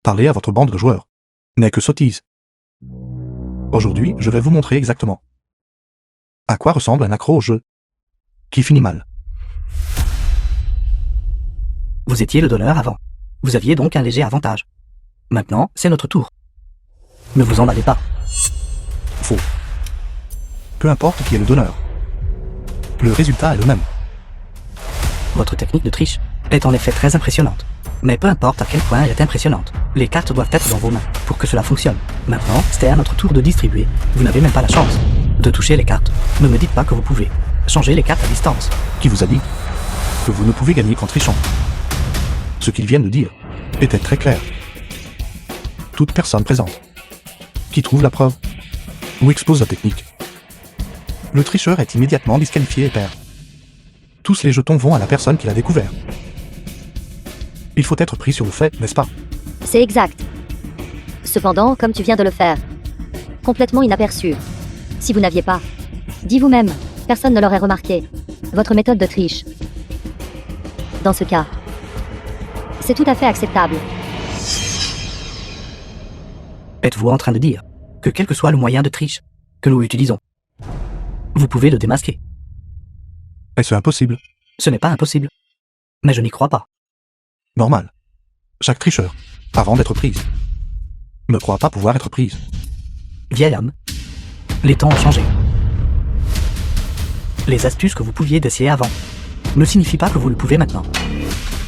Parler à votre bande de joueurs n'est que sottise. Aujourd'hui, je vais vous montrer exactement à quoi ressemble un accro au jeu qui finit mal. Vous étiez le donneur avant. Vous aviez donc un léger avantage. Maintenant, c'est notre tour. Ne vous emballez pas. Faux. Peu importe qui est le donneur. Le résultat est le même. Votre technique de triche est en effet très impressionnante. Mais peu importe à quel point elle est impressionnante, les cartes doivent être dans vos mains pour que cela fonctionne. Maintenant, c'est à notre tour de distribuer. Vous n'avez même pas la chance de toucher les cartes. Ne me dites pas que vous pouvez changer les cartes à distance. Qui vous a dit que vous ne pouvez gagner qu'en trichant? Ce qu'ils viennent de dire était très clair. Toute personne présente qui trouve la preuve ou expose la technique, le tricheur est immédiatement disqualifié et perd. Tous les jetons vont à la personne qui l'a découvert. Il faut être pris sur le fait, n'est-ce pas? C'est exact. Cependant, comme tu viens de le faire, complètement inaperçu. Si vous n'aviez pas dit vous-même, personne ne l'aurait remarqué. Votre méthode de triche. Dans ce cas, c'est tout à fait acceptable. Êtes-vous en train de dire que quel que soit le moyen de triche que nous utilisons, vous pouvez le démasquer? Est-ce impossible? Ce n'est pas impossible. Mais je n'y crois pas. Normal. Chaque tricheur, avant d'être prise, ne croit pas pouvoir être prise. Vieille âme, les temps ont changé. Les astuces que vous pouviez déceler avant ne signifient pas que vous le pouvez maintenant.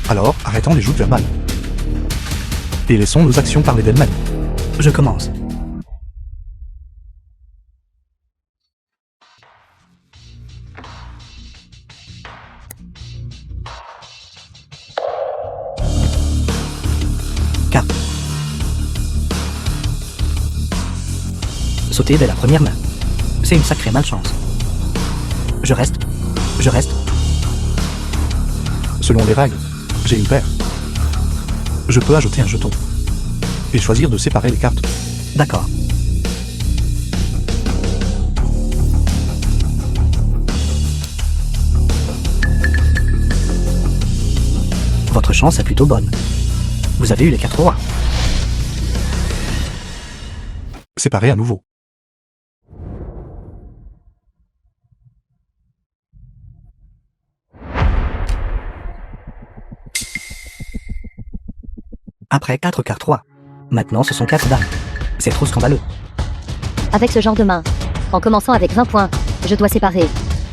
Alors, arrêtons les joutes verbales. Et laissons nos actions parler d'elles-mêmes. Je commence. Carte. Sauter dès la première main. C'est une sacrée malchance. Je reste. Selon les règles, j'ai une paire. Je peux ajouter un jeton et choisir de séparer les cartes. D'accord. Votre chance est plutôt bonne. Vous avez eu les 4 rois. Séparer à nouveau. Après 4 cartes rois. Maintenant ce sont 4 dames. C'est trop scandaleux. Avec ce genre de main, en commençant avec 20 points, je dois séparer.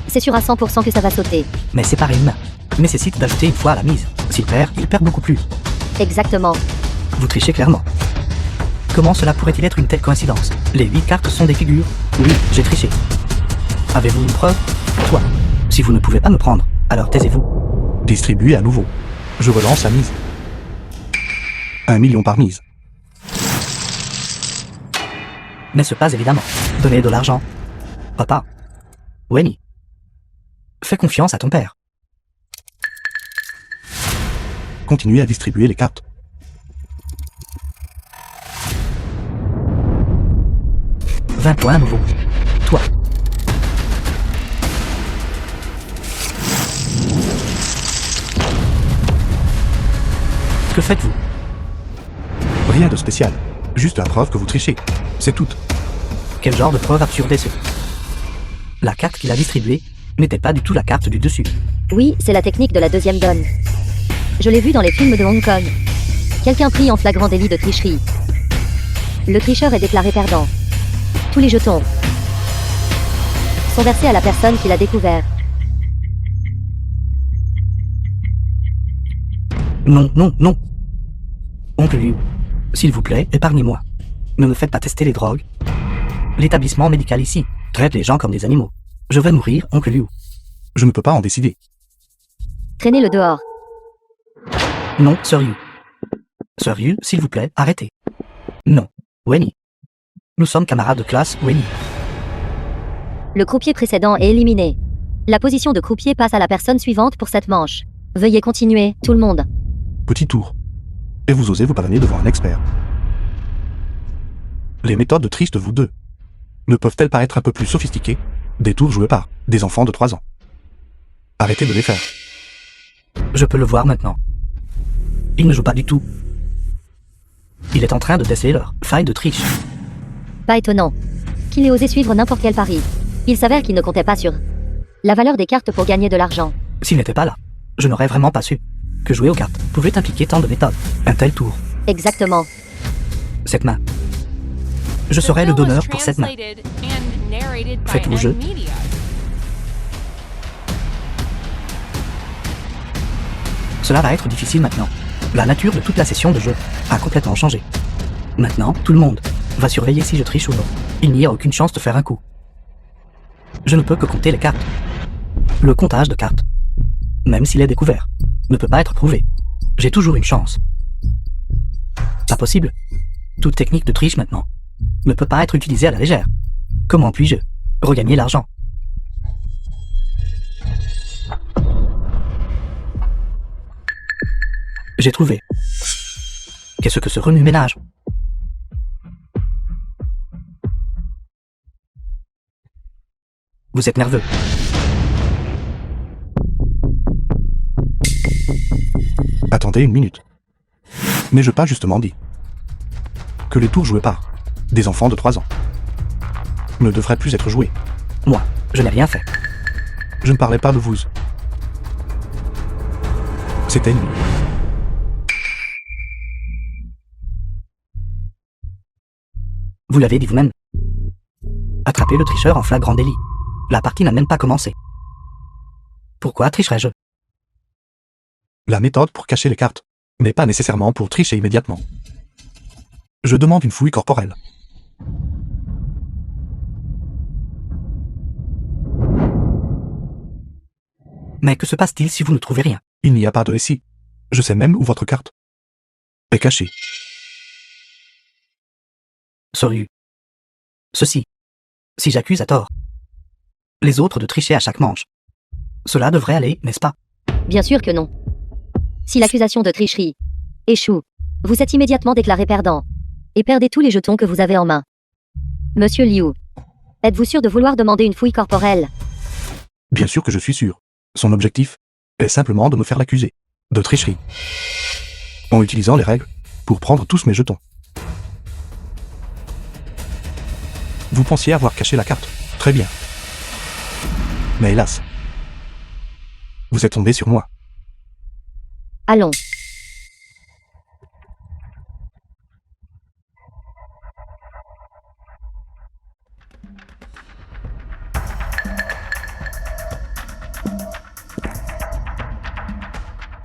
C'est sûr à 100% que ça va sauter. Mais séparer une main nécessite d'ajouter une fois à la mise. S'il perd, il perd beaucoup plus. Exactement. Vous trichez clairement. Comment cela pourrait-il être une telle coïncidence? Les 8 cartes sont des figures. Oui, j'ai triché. Avez-vous une preuve? Toi. Si vous ne pouvez pas me prendre, alors taisez-vous. Distribuer à nouveau. Je relance la mise. 1 million par mise. N'est-ce pas évidemment? Donnez de l'argent. Papa. Wenny. Fais confiance à ton père. Continuez à distribuer les cartes. « 20 points à nouveau. Toi. Que faites-vous? Rien de spécial. Juste la preuve que vous trichez. C'est tout. Quel genre de preuve absurde est-ce? La carte qu'il a distribuée n'était pas du tout la carte du dessus. Oui, c'est la technique de la deuxième donne. Je l'ai vu dans les films de Hong Kong. Quelqu'un pris en flagrant délit de tricherie. Le tricheur est déclaré perdant. Tous les jetons sont versés à la personne qui l'a découvert. Non, non, non. Oncle Liu, s'il vous plaît, épargnez-moi. Ne me faites pas tester les drogues. L'établissement médical ici traite les gens comme des animaux. Je vais mourir, oncle Liu. Je ne peux pas en décider. Traînez-le dehors. Non, Sir Yu. Sir Yu, s'il vous plaît, arrêtez. Non, Wenny. Nous sommes camarades de classe, Wenny. Le croupier précédent est éliminé. La position de croupier passe à la personne suivante pour cette manche. Veuillez continuer, tout le monde. Petit tour. Et vous osez vous pavaner devant un expert. Les méthodes de triche de vous deux ne peuvent-elles pas être un peu plus sophistiquées? Des tours joués par des enfants de 3 ans. Arrêtez de les faire. Je peux le voir maintenant. Il ne joue pas du tout. Il est en train de déceler leur faille de triche. Pas étonnant qu'il ait osé suivre n'importe quel pari. Il s'avère qu'il ne comptait pas sur la valeur des cartes pour gagner de l'argent. S'il n'était pas là, je n'aurais vraiment pas su que jouer aux cartes pouvait impliquer tant de méthodes. Un tel tour, Exactement. cette main. Je serai le donneur pour cette main. Faites vos jeux. Cela va être difficile maintenant. La nature de toute la session de jeu a complètement changé. Maintenant, tout le monde va surveiller si je triche ou non. Il n'y a aucune chance de faire un coup. Je ne peux que compter les cartes. Le comptage de cartes, même s'il est découvert, ne peut pas être prouvé. J'ai toujours une chance. Pas possible. Toute technique de triche maintenant ne peut pas être utilisée à la légère. Comment puis-je regagner l'argent? J'ai trouvé. Qu'est-ce que ce remue-ménage? Vous êtes nerveux. Attendez une minute. N'ai-je pas justement dit que les tours joués par des enfants de 3 ans ne devraient plus être joués? Moi, je n'ai rien fait. Je ne parlais pas de vous. C'était une... Vous l'avez dit vous-même. Attrapez le tricheur en flagrant délit. La partie n'a même pas commencé. Pourquoi tricherais-je? La méthode pour cacher les cartes n'est pas nécessairement pour tricher immédiatement. Je demande une fouille corporelle. Mais que se passe-t-il si vous ne trouvez rien? Il n'y a pas de SI. Je sais même où votre carte est cachée. Sorry. Ceci. Si j'accuse à tort les autres de tricher à chaque manche, cela devrait aller, n'est-ce pas? Bien sûr que non. Si l'accusation de tricherie échoue, vous êtes immédiatement déclaré perdant et perdez tous les jetons que vous avez en main. Monsieur Liu, êtes-vous sûr de vouloir demander une fouille corporelle? Bien sûr que je suis sûr. Son objectif est simplement de me faire l'accuser de tricherie, en utilisant les règles pour prendre tous mes jetons. Vous pensiez avoir caché la carte. Très bien. Mais hélas, vous êtes tombé sur moi. Allons.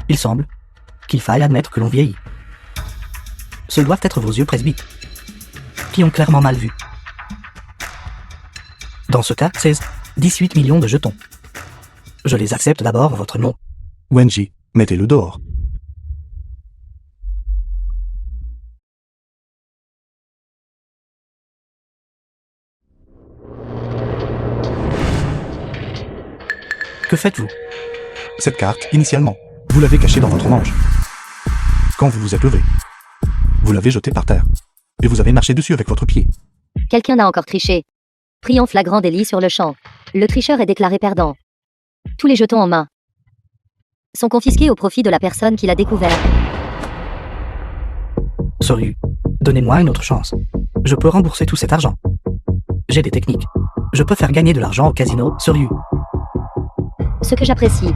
Il semble qu'il faille admettre que l'on vieillit. Ce doivent être vos yeux presbytes, qui ont clairement mal vu. Dans ce cas, 18 millions de jetons. Je les accepte d'abord en votre nom. Wenji, mettez-le dehors. Que faites-vous? Cette carte, initialement, vous l'avez cachée dans votre manche. Quand vous vous êtes levé, vous l'avez jetée par terre. Et vous avez marché dessus avec votre pied. Quelqu'un a encore triché. Pris en flagrant délit sur le champ. Le tricheur est déclaré perdant. Tous les jetons en main sont confisqués au profit de la personne qui l'a découvert. Sorry. Donnez-moi une autre chance. Je peux rembourser tout cet argent. J'ai des techniques. Je peux faire gagner de l'argent au casino, Soryu. Ce que j'apprécie,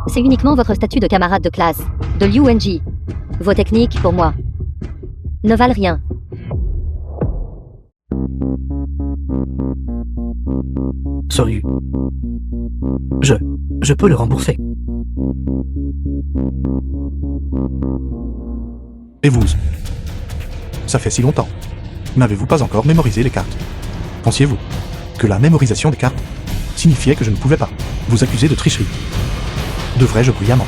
c'est uniquement votre statut de camarade de classe, de Liu Wenji. Vos techniques, pour moi, ne valent rien. Sorry. Je peux le rembourser. Et vous? Ça fait si longtemps. N'avez-vous pas encore mémorisé les cartes? Pensiez-vous que la mémorisation des cartes signifiait que je ne pouvais pas vous accuser de tricherie? Devrais-je bruyamment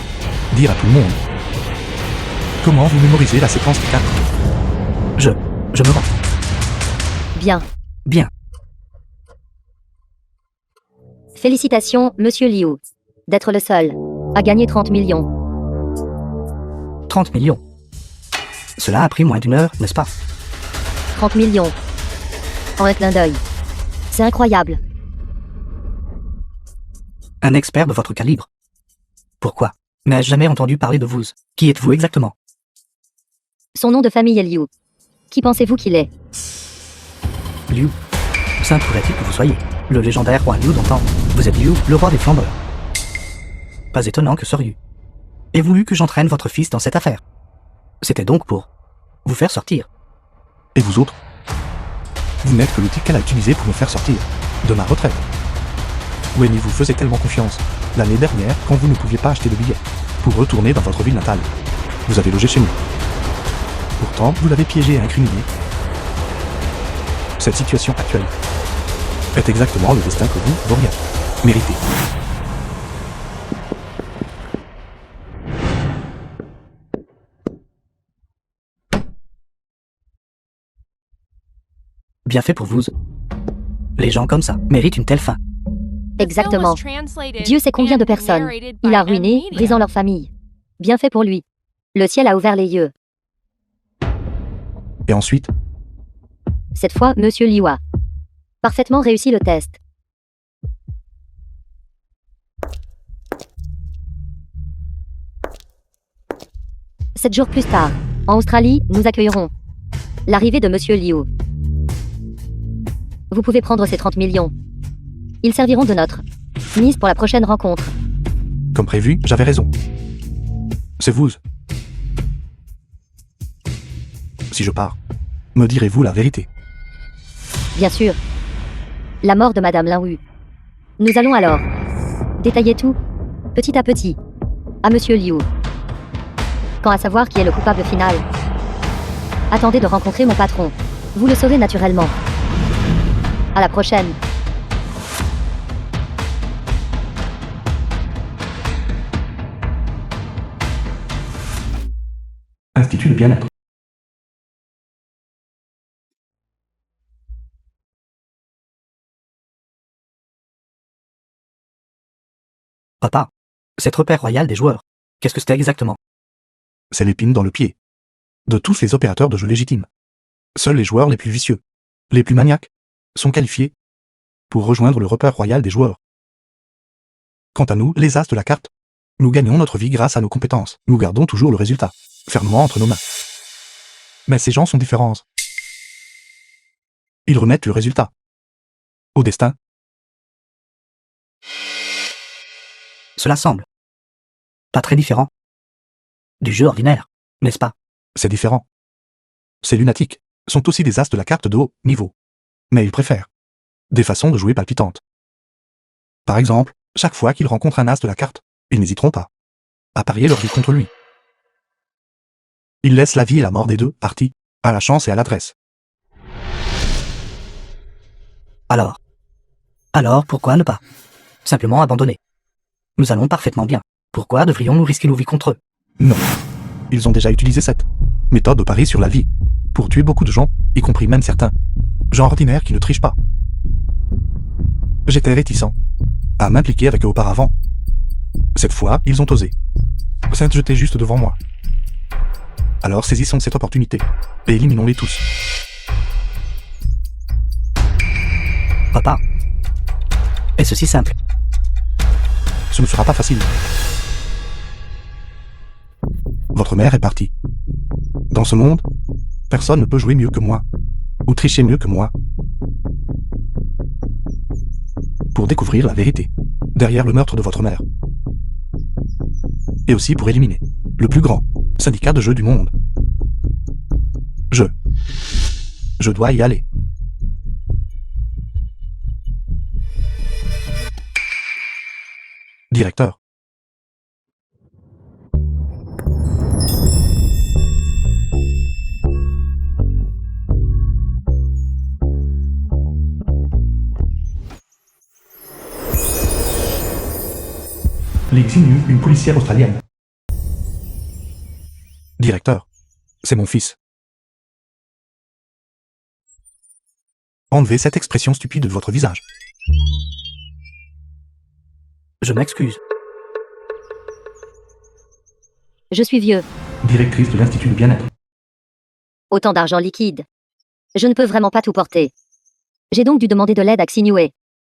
dire à tout le monde comment vous mémorisez la séquence des cartes? Je me rends. Bien. Bien. Félicitations, Monsieur Liu, d'être le seul à gagner 30 millions. 30 millions. Cela a pris moins d'une heure, n'est-ce pas? 30 millions. En un clin d'œil. C'est incroyable. Un expert de votre calibre. Pourquoi n'ai-je jamais entendu parler de vous? Qui êtes-vous exactement? Son nom de famille est Liu. Qui pensez-vous qu'il est? Liu. Saint pourrait-il que vous soyez le légendaire roi Liu d'antan. Vous êtes Liu, le roi des flambeurs. Pas étonnant que Soryu ait voulu que j'entraîne votre fils dans cette affaire. C'était donc pour vous faire sortir. Et vous autres? Vous n'êtes que l'outil qu'elle a utilisé pour me faire sortir de ma retraite. Wenny vous faisait tellement confiance l'année dernière quand vous ne pouviez pas acheter de billets pour retourner dans votre ville natale. Vous avez logé chez nous. Pourtant, vous l'avez piégé et incriminé. Cette situation actuelle est exactement le destin que vous, Vaurien, méritez. Bien fait pour vous. Les gens comme ça méritent une telle fin. Exactement. Dieu sait combien de personnes il a ruiné, brisant leur famille. Bien fait pour lui. Le ciel a ouvert les yeux. Et ensuite, Cette fois, Monsieur Liu a parfaitement réussi le test. Sept jours plus tard, en Australie, nous accueillerons l'arrivée de Monsieur Liu. Vous pouvez prendre ces 30 millions. Ils serviront de notre mise pour la prochaine rencontre. comme prévu, j'avais raison. C'est vous. Si je pars, me direz-vous la vérité? Bien sûr. La mort de Madame Linwu. Nous allons alors détailler tout, petit à petit, à Monsieur Liu. Quant à savoir qui est le coupable final, attendez de rencontrer mon patron. Vous le saurez naturellement. À la prochaine. Institut de bien-être. Papa, cette repère royal des joueurs, qu'est-ce que c'était exactement? C'est l'épine dans le pied de tous les opérateurs de jeux légitimes. Seuls les joueurs les plus vicieux, les plus maniaques, sont qualifiés pour rejoindre le repère royal des joueurs. Quant à nous, les as de la carte, nous gagnons notre vie grâce à nos compétences. Nous gardons toujours le résultat, fermement entre nos mains. Mais ces gens sont différents. Ils remettent le résultat au destin. Cela semble pas très différent du jeu ordinaire, n'est-ce pas? C'est différent. Ces lunatiques sont aussi des as de la carte de haut niveau. Mais ils préfèrent des façons de jouer palpitantes. Par exemple, chaque fois qu'ils rencontrent un as de la carte, ils n'hésiteront pas à parier leur vie contre lui. Ils laissent la vie et la mort des deux parties à la chance et à l'adresse. Alors pourquoi ne pas simplement abandonner? Nous allons parfaitement bien. Pourquoi devrions-nous risquer nos vies contre eux? Non. Ils ont déjà utilisé cette méthode de pari sur la vie pour tuer beaucoup de gens, y compris même certains gens ordinaires qui ne trichent pas. J'étais réticent à m'impliquer avec eux auparavant. Cette fois, ils ont osé s'être jetés juste devant moi. Alors saisissons cette opportunité et éliminons-les tous. Papa, est-ce si simple? Ce ne sera pas facile. Votre mère est partie. Dans ce monde, personne ne peut jouer mieux que moi, ou tricher mieux que moi. Pour découvrir la vérité derrière le meurtre de votre mère. Et aussi pour éliminer le plus grand syndicat de jeux du monde. Je dois y aller. Directeur. L'exinue, une policière australienne. Directeur, c'est mon fils. Enlevez cette expression stupide de votre visage. Je m'excuse. Je suis vieux. Directrice de l'Institut de bien-être. Autant d'argent liquide. Je ne peux vraiment pas tout porter. J'ai donc dû demander de l'aide à Xinhue.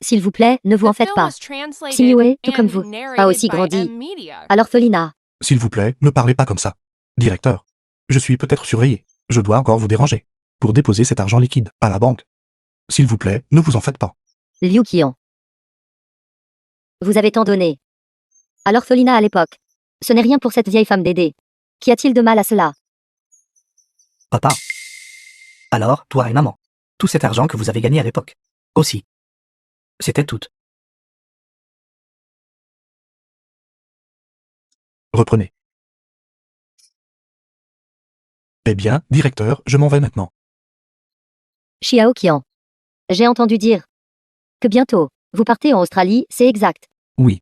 S'il vous plaît, ne vous en faites pas. Xinhue, tout comme vous, a aussi grandi à l'orphelinat. S'il vous plaît, ne parlez pas comme ça. Directeur, Je suis peut-être surveillé. Je dois encore vous déranger. Pour déposer cet argent liquide à la banque. S'il vous plaît, ne vous en faites pas. Liu Qian. Vous avez tant donné. À l'orphelinat à l'époque. Ce n'est rien pour cette vieille femme d'aider. Qu'y a-t-il de mal à cela? Papa. Alors, toi et maman. Tout cet argent que vous avez gagné à l'époque. Aussi. C'était tout. Reprenez. Eh bien, directeur, je m'en vais maintenant. Xiao Qian. J'ai entendu dire que bientôt, vous partez en Australie, c'est exact. Oui.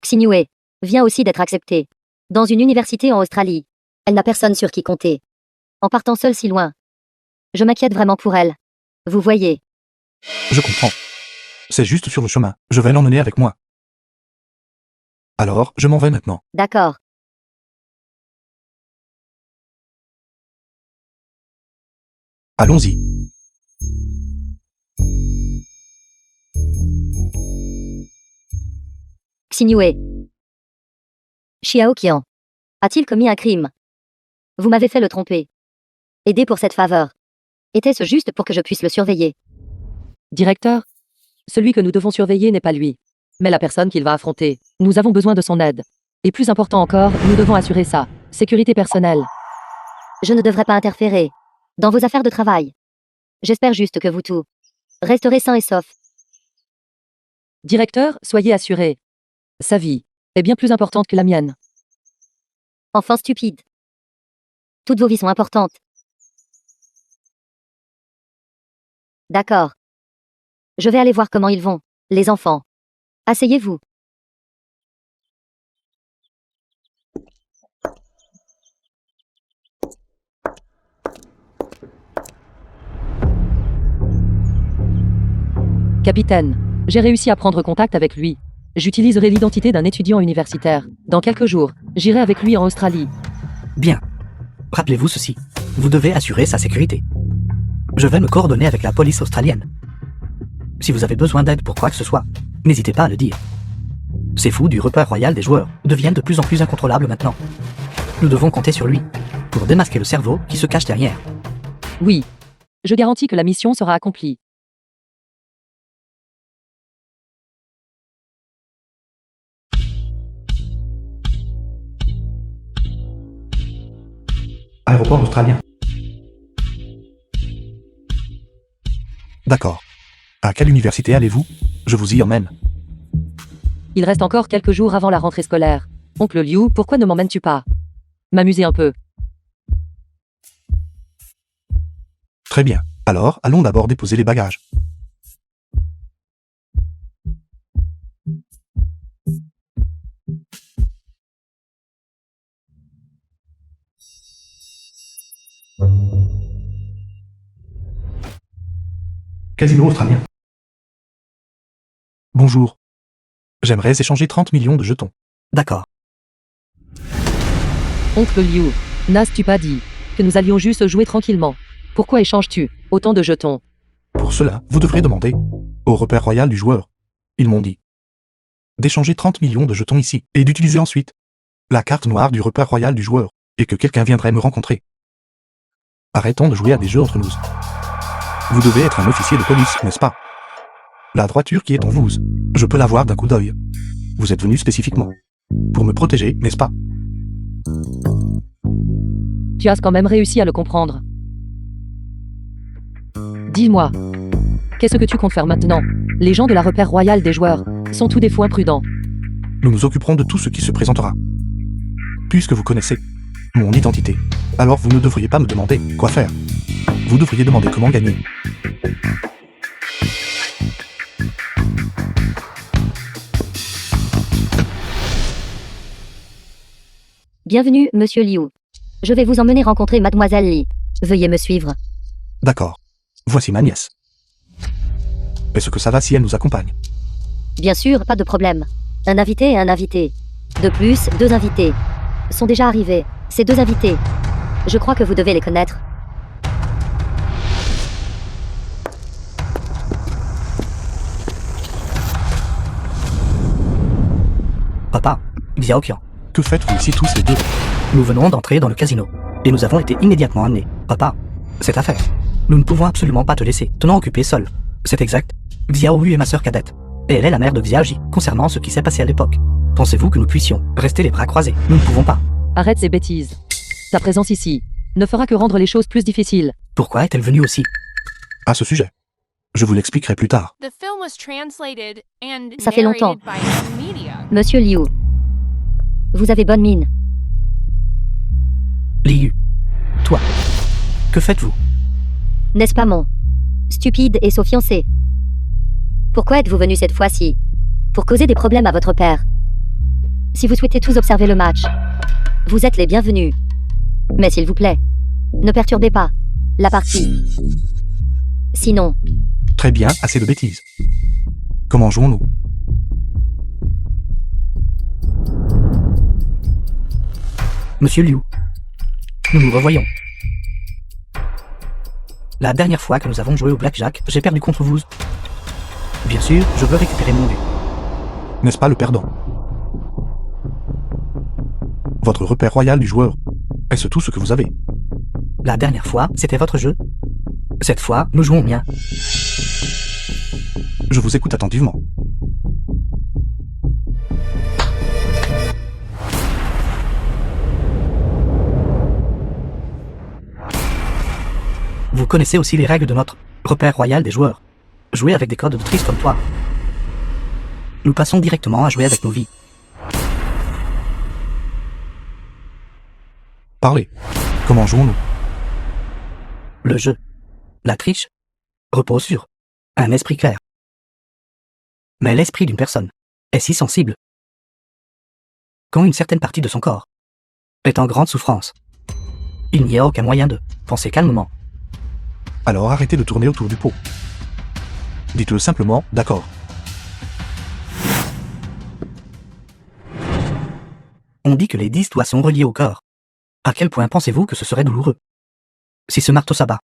Xinhue vient aussi d'être acceptée. Dans une université en Australie. Elle n'a personne sur qui compter. En partant seule si loin. Je m'inquiète vraiment pour elle. Vous voyez. Je comprends. C'est juste sur le chemin. Je vais l'emmener avec moi. Alors, je m'en vais maintenant. D'accord. Allons-y. Xinhue. Xiao Qian. A-t-il commis un crime? Vous m'avez fait le tromper. Aider pour cette faveur. Était-ce juste pour que je puisse le surveiller? Directeur, celui que nous devons surveiller n'est pas lui, mais la personne qu'il va affronter. Nous avons besoin de son aide. Et plus important encore, nous devons assurer sa sécurité personnelle. Je ne devrais pas interférer dans vos affaires de travail. J'espère juste que vous tous resterez sains et saufs. Directeur, soyez assuré. Sa vie est bien plus importante que la mienne. Enfant stupide. Toutes vos vies sont importantes. D'accord. Je vais aller voir comment ils vont, les enfants. Asseyez-vous. Capitaine, j'ai réussi à prendre contact avec lui. J'utiliserai l'identité d'un étudiant universitaire. Dans quelques jours, j'irai avec lui en Australie. Bien. Rappelez-vous ceci. Vous devez assurer sa sécurité. Je vais me coordonner avec la police australienne. Si vous avez besoin d'aide pour quoi que ce soit, n'hésitez pas à le dire. Ces fous du repère royal des joueurs deviennent de plus en plus incontrôlables maintenant. Nous devons compter sur lui pour démasquer le cerveau qui se cache derrière. Oui. Je garantis que la mission sera accomplie. Aéroport australien. D'accord. À quelle université allez-vous? Je vous y emmène. Il reste encore quelques jours avant la rentrée scolaire. Oncle Liu, pourquoi ne m'emmènes-tu pas? M'amuser un peu. Très bien. Alors, allons d'abord déposer les bagages. Casino australien. Bonjour. J'aimerais échanger 30 millions de jetons. D'accord. Oncle Liu, n'as-tu pas dit que nous allions juste jouer tranquillement? Pourquoi échanges-tu autant de jetons? Pour cela, vous devrez demander au repère royal du joueur. Ils m'ont dit d'échanger 30 millions de jetons ici et d'utiliser ensuite la carte noire du repère royal du joueur et que quelqu'un viendrait me rencontrer. Arrêtons de jouer à des jeux entre nous. Vous devez être un officier de police, n'est-ce pas? La droiture qui est en vous, je peux la voir d'un coup d'œil. Vous êtes venu spécifiquement pour me protéger, n'est-ce pas? Tu as quand même réussi à le comprendre. Dis-moi, qu'est-ce que tu comptes faire maintenant? Les gens de la repère royal des joueurs sont tous des fous imprudents. Nous nous occuperons de tout ce qui se présentera. Puisque vous connaissez mon identité, alors vous ne devriez pas me demander quoi faire. Vous devriez demander comment gagner. Bienvenue, monsieur Liu. Je vais vous emmener rencontrer mademoiselle Li. Veuillez me suivre. D'accord. Voici ma nièce. Est-ce que ça va si elle nous accompagne? Bien sûr, pas de problème. Un invité et un invité. De plus, 2 invités sont déjà arrivés. Ces 2 invités, je crois que vous devez les connaître. Papa, Xiao Qian. Que faites-vous ici tous les deux? Nous venons d'entrer dans le casino. Et nous avons été immédiatement amenés. Papa, cette affaire. Nous ne pouvons absolument pas te laisser, tenant occupé seul. C'est exact. Xiaoyu est ma sœur cadette. Et elle est la mère de Xiaoji, concernant ce qui s'est passé à l'époque. Pensez-vous que nous puissions rester les bras croisés? Nous ne pouvons pas. Arrête ces bêtises. Ta présence ici ne fera que rendre les choses plus difficiles. Pourquoi est-elle venue aussi? À ce sujet, je vous l'expliquerai plus tard. The film was translated and Ça fait longtemps. narrated by media. Monsieur Liu. Vous avez bonne mine. Liu. Toi. Que faites-vous? N'est-ce pas mon stupide et sauf fiancé? Pourquoi êtes-vous venu cette fois-ci? Pour causer des problèmes à votre père. Si vous souhaitez tous observer le match, vous êtes les bienvenus. Mais s'il vous plaît, ne perturbez pas la partie. Sinon, Très bien, assez de bêtises. Comment jouons-nous? Monsieur Liu. Nous nous revoyons. La dernière fois que nous avons joué au blackjack, j'ai perdu contre vous. Bien sûr, je veux récupérer mon dû. N'est-ce pas le perdant? Votre repère royal du joueur. Est-ce tout ce que vous avez? La dernière fois, c'était votre jeu. Cette fois, nous jouons au mien. Je vous écoute attentivement. Vous connaissez aussi les règles de notre repère royal des joueurs. Jouer avec des codes de triche comme toi. Nous passons directement à jouer avec nos vies. Parlez. Comment jouons-nous? Le jeu, la triche, repose sur un esprit clair. Mais l'esprit d'une personne est si sensible quand une certaine partie de son corps est en grande souffrance. Il n'y a aucun moyen de penser calmement. Alors arrêtez de tourner autour du pot. Dites-le simplement, d'accord. On dit que les 10 doigts sont reliés au corps. À quel point pensez-vous que ce serait douloureux si ce marteau s'abat?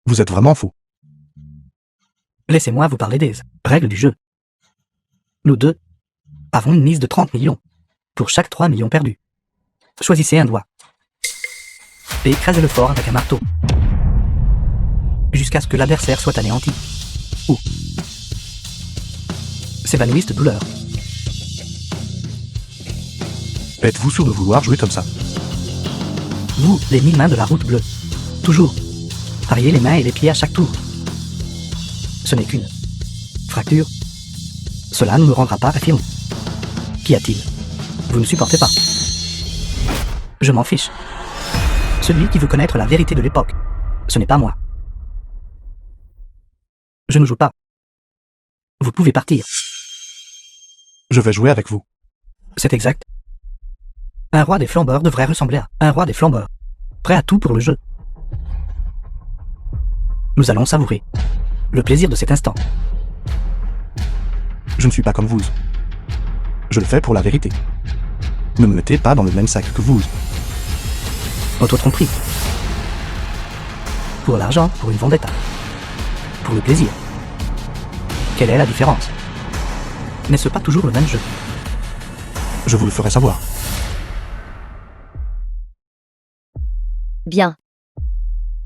Vous êtes vraiment fou. Laissez-moi vous parler des règles du jeu. Nous deux avons une mise de 30 millions pour chaque 3 millions perdus. Choisissez un doigt et écrasez-le fort avec un marteau jusqu'à ce que l'adversaire soit anéanti ou s'évanouisse de douleur. Êtes-vous sûr de vouloir jouer comme ça? Vous, les 1000 mains de la route bleue, toujours pariez les mains et les pieds à chaque tour. Ce n'est qu'une fracture. Cela ne me rendra pas affirme. Qu'y a-t-il? Vous ne supportez pas. Je m'en fiche. Celui qui veut connaître la vérité de l'époque, ce n'est pas moi. Je ne joue pas. Vous pouvez partir. Je vais jouer avec vous. C'est exact. Un roi des flambeurs devrait ressembler à un roi des flambeurs. Prêt à tout pour le jeu. Nous allons savourer le plaisir de cet instant. Je ne suis pas comme vous. Je le fais pour la vérité. Ne me mettez pas dans le même sac que vous. Auto-tromperie. Pour l'argent, pour une vendetta. Pour le plaisir. Quelle est la différence? N'est-ce pas toujours le même jeu? Je vous le ferai savoir. bien.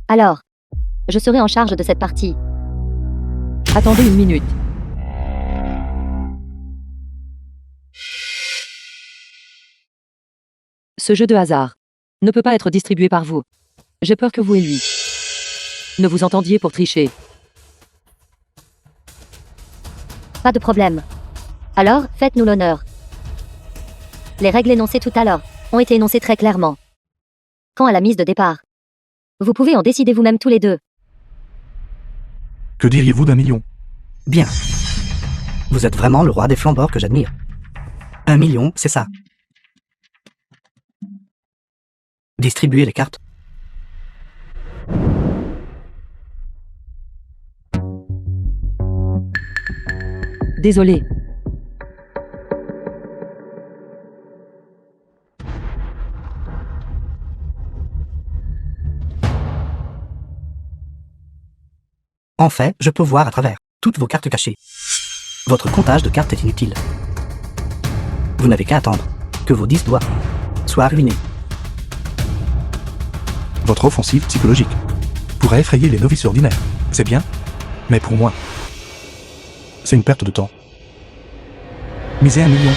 Alors, je serai en charge de cette partie. Attendez une minute. Ce jeu de hasard ne peut pas être distribué par vous. J'ai peur que vous et lui ne vous entendiez pour tricher. Pas de problème. Alors, faites-nous l'honneur. Les règles énoncées tout à l'heure ont été énoncées très clairement. Quant à la mise de départ, vous pouvez en décider vous-même tous les deux. Que diriez-vous d'1 million? Bien. Vous êtes vraiment le roi des flambeurs que j'admire. 1 million, c'est ça. Distribuez les cartes. Désolé. En fait, je peux voir à travers toutes vos cartes cachées. Votre comptage de cartes est inutile. Vous n'avez qu'à attendre que vos 10 doigts soient ruinés. Votre offensive psychologique pourrait effrayer les novices ordinaires. C'est bien, mais pour moi, c'est une perte de temps. Misez 1 million.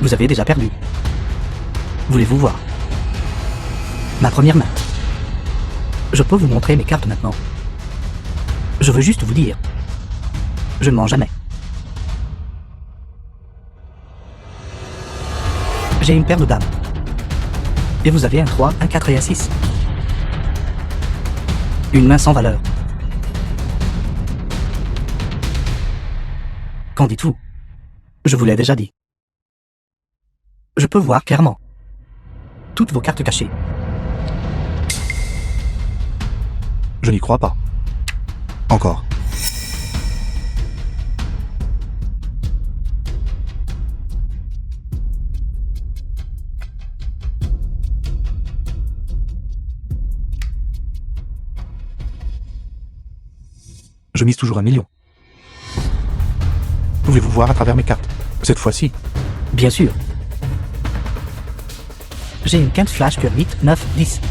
Vous avez déjà perdu. Voulez-vous voir ma première main? Je peux vous montrer mes cartes maintenant. Je veux juste vous dire, je ne mens jamais. J'ai une paire de dames. Et vous avez un 3, un 4 et un 6. Une main sans valeur. Qu'en dites-vous? Je vous l'ai déjà dit. Je peux voir clairement toutes vos cartes cachées. Je n'y crois pas. Encore. Je mise toujours 1 million. Pouvez-vous voir à travers mes cartes? Cette fois-ci, Bien sûr. J'ai une quinte flash cœur 8, 9, 10.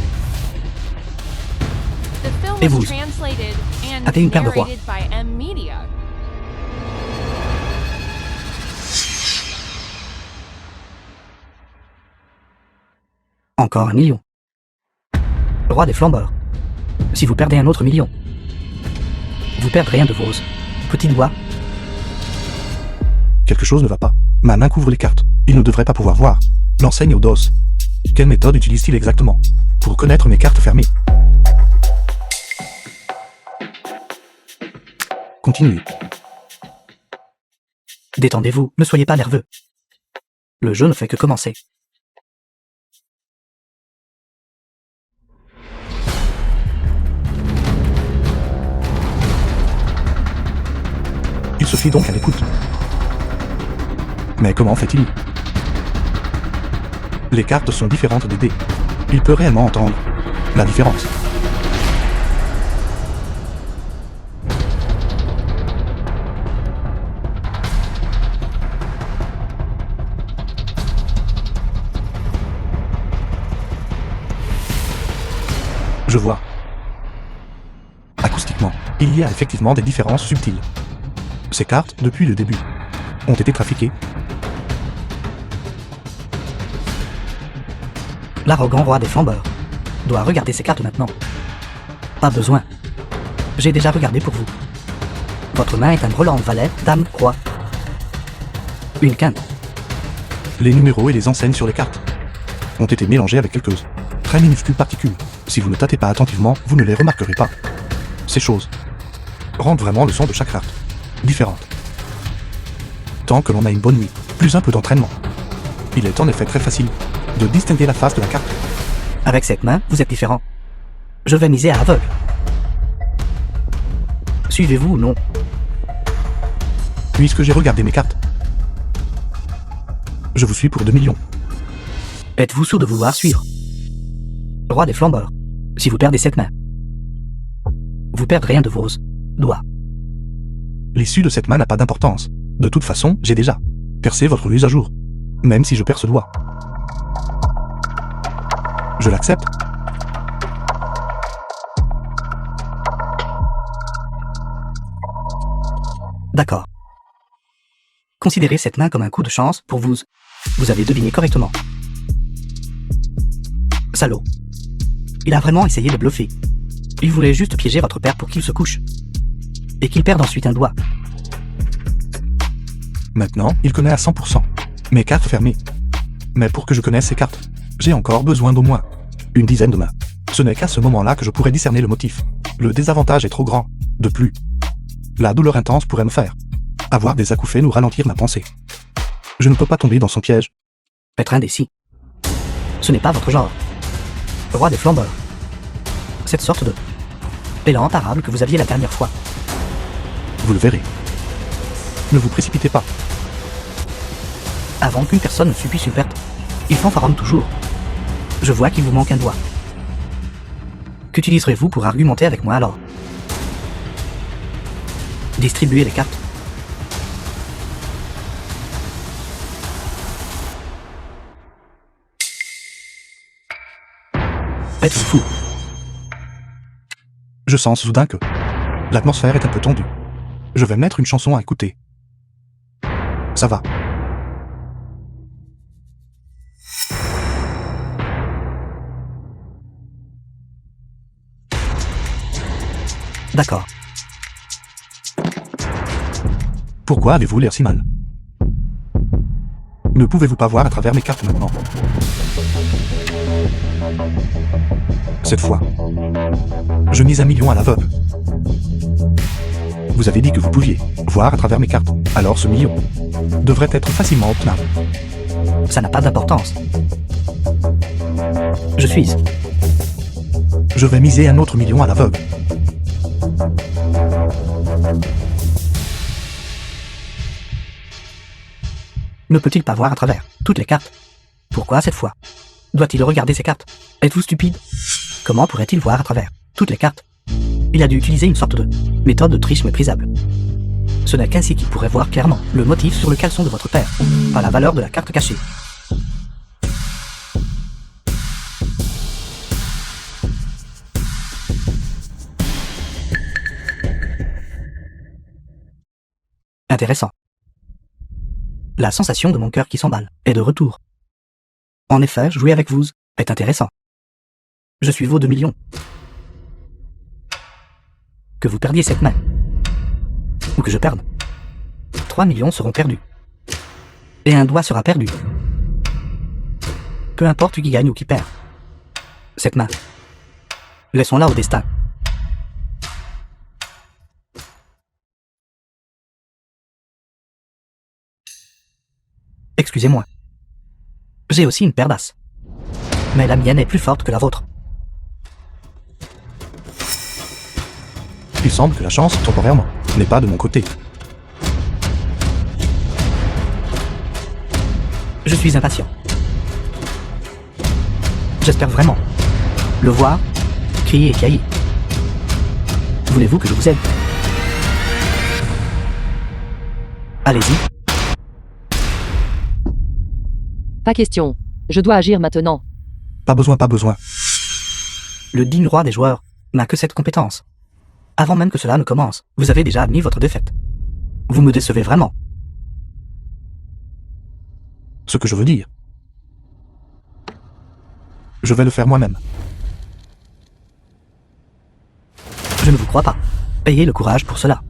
The film Et was vous translated and avez une paire de rois. narrated by M Media. Encore 1 million. Roi des flambeurs. Si vous perdez un autre million, vous perdrez un de vos petits doigts. quelque chose ne va pas. Ma main couvre les cartes. Il ne devrait pas pouvoir voir. L'enseigne au dos. Quelle méthode utilise-t-il exactement pour connaître mes cartes fermées? Continuez. Détendez-vous, ne soyez pas nerveux. Le jeu ne fait que commencer. Il se fie donc à l'écoute. Mais comment fait-il? Les cartes sont différentes des dés. Il peut réellement entendre la différence. Je vois. Acoustiquement, il y a effectivement des différences subtiles. Ces cartes, depuis le début, ont été trafiquées. L'arrogant roi des flambeurs doit regarder ses cartes maintenant. Pas besoin. J'ai déjà regardé pour vous. Votre main est un brelan valet, dame, roi. Une quinte. Les numéros et les enseignes sur les cartes ont été mélangés avec quelques très minuscules particules. Si vous ne tâtez pas attentivement, vous ne les remarquerez pas. Ces choses rendent vraiment le son de chaque carte différente. Tant que l'on a une bonne nuit, plus un peu d'entraînement, il est en effet très facile de distinguer la face de la carte. Avec cette main, vous êtes différent. Je vais miser à aveugle. Suivez-vous ou non? Puisque j'ai regardé mes cartes, je vous suis pour 2 millions. Êtes-vous sûr de vouloir suivre? Roi des flambeurs. Si vous perdez cette main, vous perdrez un de vos doigts. L'issue de cette main n'a pas d'importance. De toute façon, j'ai déjà percé votre ruse à jour. Même si je perds ce doigt. Je l'accepte. D'accord. Considérez cette main comme un coup de chance pour vous. Vous avez deviné correctement. Salaud. Il a vraiment essayé de bluffer. Il voulait juste piéger votre père pour qu'il se couche. Et qu'il perde ensuite un doigt. Maintenant, il connaît à 100% mes cartes fermées. Mais pour que je connaisse ces cartes, j'ai encore besoin d'au moins une dizaine de mains. Ce n'est qu'à ce moment-là que je pourrais discerner le motif. Le désavantage est trop grand. De plus, la douleur intense pourrait me faire avoir des acouphènes ou ralentir ma pensée. Je ne peux pas tomber dans son piège. Être indécis. Ce n'est pas votre genre. Roi des flambeurs. Cette sorte de élan imparable que vous aviez la dernière fois. Vous le verrez. Ne vous précipitez pas. Avant qu'une personne ne subisse une perte, il fanfaronne toujours. Je vois qu'il vous manque un doigt. Qu'utiliserez-vous pour argumenter avec moi alors? Distribuer les cartes. Êtes-vous fou? Je sens soudain que l'atmosphère est un peu tendue. Je vais mettre une chanson à écouter. Ça va. D'accord. Pourquoi avez-vous l'air si mal? Ne pouvez-vous pas voir à travers mes cartes maintenant? Cette fois, je mise 1 million à l'aveugle. Vous avez dit que vous pouviez voir à travers mes cartes, alors ce million devrait être facilement obtenable. Ça n'a pas d'importance. Je suis. Je vais miser un autre million à l'aveugle. Ne peut-il pas voir à travers toutes les cartes? Pourquoi cette fois? Doit-il regarder ses cartes? Êtes-vous stupide? Comment pourrait-il voir à travers toutes les cartes? Il a dû utiliser une sorte de méthode de triche méprisable. Ce n'est qu'ainsi qu'il pourrait voir clairement le motif sur le caleçon de votre père, pas la valeur de la carte cachée. Intéressant. La sensation de mon cœur qui s'emballe est de retour. En effet, jouer avec vous est intéressant. Je suis vos 2 millions. Que vous perdiez cette main, ou que je perde, 3 millions seront perdus. Et un doigt sera perdu. Peu importe qui gagne ou qui perd. Cette main, laissons-la au destin. Excusez-moi. J'ai aussi une paire d'as. Mais la mienne est plus forte que la vôtre. Il semble que la chance, temporairement, n'est pas de mon côté. Je suis impatient. J'espère vraiment le voir crier et piailler. Voulez-vous que je vous aide? Allez-y. Pas question. Je dois agir maintenant. Pas besoin, pas besoin. Le digne roi des joueurs n'a que cette compétence. Avant même que cela ne commence, vous avez déjà admis votre défaite. Vous me décevez vraiment. Ce que je veux dire. Je vais le faire moi-même. Je ne vous crois pas. Ayez le courage pour cela.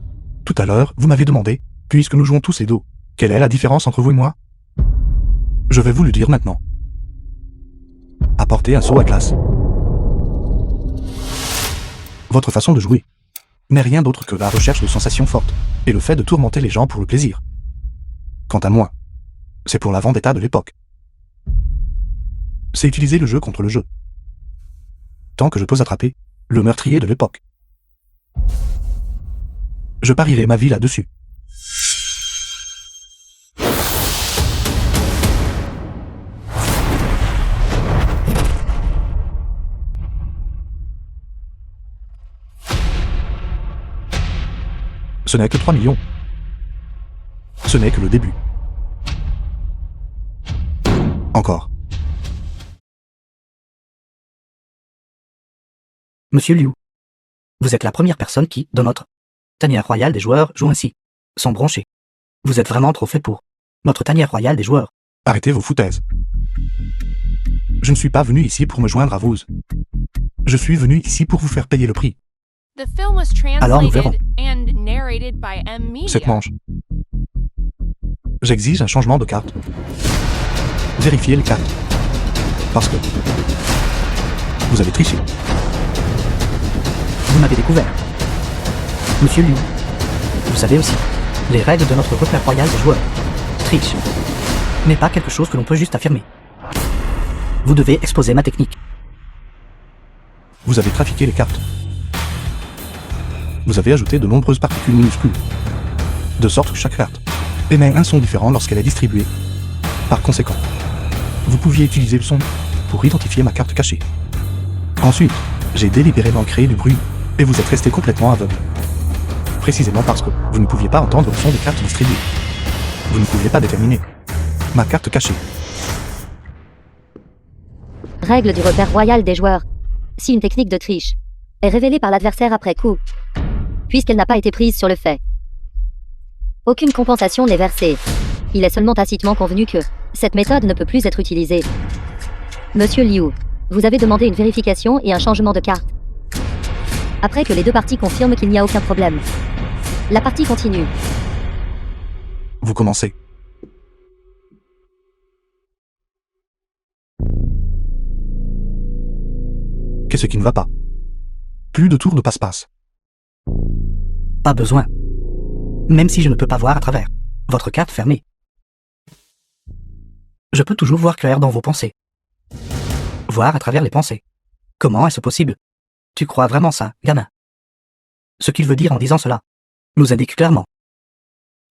Tout à l'heure, vous m'avez demandé, puisque nous jouons tous les dos, quelle est la différence entre vous et moi? Je vais vous le dire maintenant. Apportez un seau à glace. Votre façon de jouer n'est rien d'autre que la recherche de sensations fortes et le fait de tourmenter les gens pour le plaisir. Quant à moi, c'est pour la vendetta de l'époque. C'est utiliser le jeu contre le jeu. Tant que je peux attraper le meurtrier de l'époque. Je parierai ma vie là-dessus. Ce n'est que 3 millions. Ce n'est que le début. Encore. Monsieur Liu, vous êtes la première personne qui, dans notre tanière royale des joueurs, joue ainsi, sans broncher. Vous êtes vraiment trop fait pour notre tanière royale des joueurs. Arrêtez vos foutaises. Je ne suis pas venu ici pour me joindre à vous. Je suis venu ici pour vous faire payer le prix. The film was Alors nous verrons. translated and narrated by M Media. Cette manche. J'exige un changement de carte. Vérifiez les cartes. Parce que vous avez triché. Vous m'avez découvert. Monsieur Liu, vous savez aussi, les règles de notre repère royal des joueurs. Triche n'est pas quelque chose que l'on peut juste affirmer. Vous devez exposer ma technique. Vous avez trafiqué les cartes. Vous avez ajouté de nombreuses particules minuscules. De sorte que chaque carte émet un son différent lorsqu'elle est distribuée. Par conséquent, vous pouviez utiliser le son pour identifier ma carte cachée. Ensuite, j'ai délibérément créé du bruit et vous êtes resté complètement aveugle. précisément parce que vous ne pouviez pas entendre le son des cartes distribuées. Vous ne pouviez pas déterminer ma carte cachée. Règle du repère royal des joueurs. Si une technique de triche est révélée par l'adversaire après coup, puisqu'elle n'a pas été prise sur le fait, aucune compensation n'est versée. Il est seulement tacitement convenu que cette méthode ne peut plus être utilisée. Monsieur Liu, vous avez demandé une vérification et un changement de carte. Après que les deux parties confirment qu'il n'y a aucun problème, la partie continue. Vous commencez. Qu'est-ce qui ne va pas? Plus de tours de passe-passe. Pas besoin. Même si je ne peux pas voir à travers votre carte fermée. Je peux toujours voir clair dans vos pensées. Voir à travers les pensées. Comment est-ce possible? Tu crois vraiment ça, gamin? Ce qu'il veut dire en disant cela nous indique clairement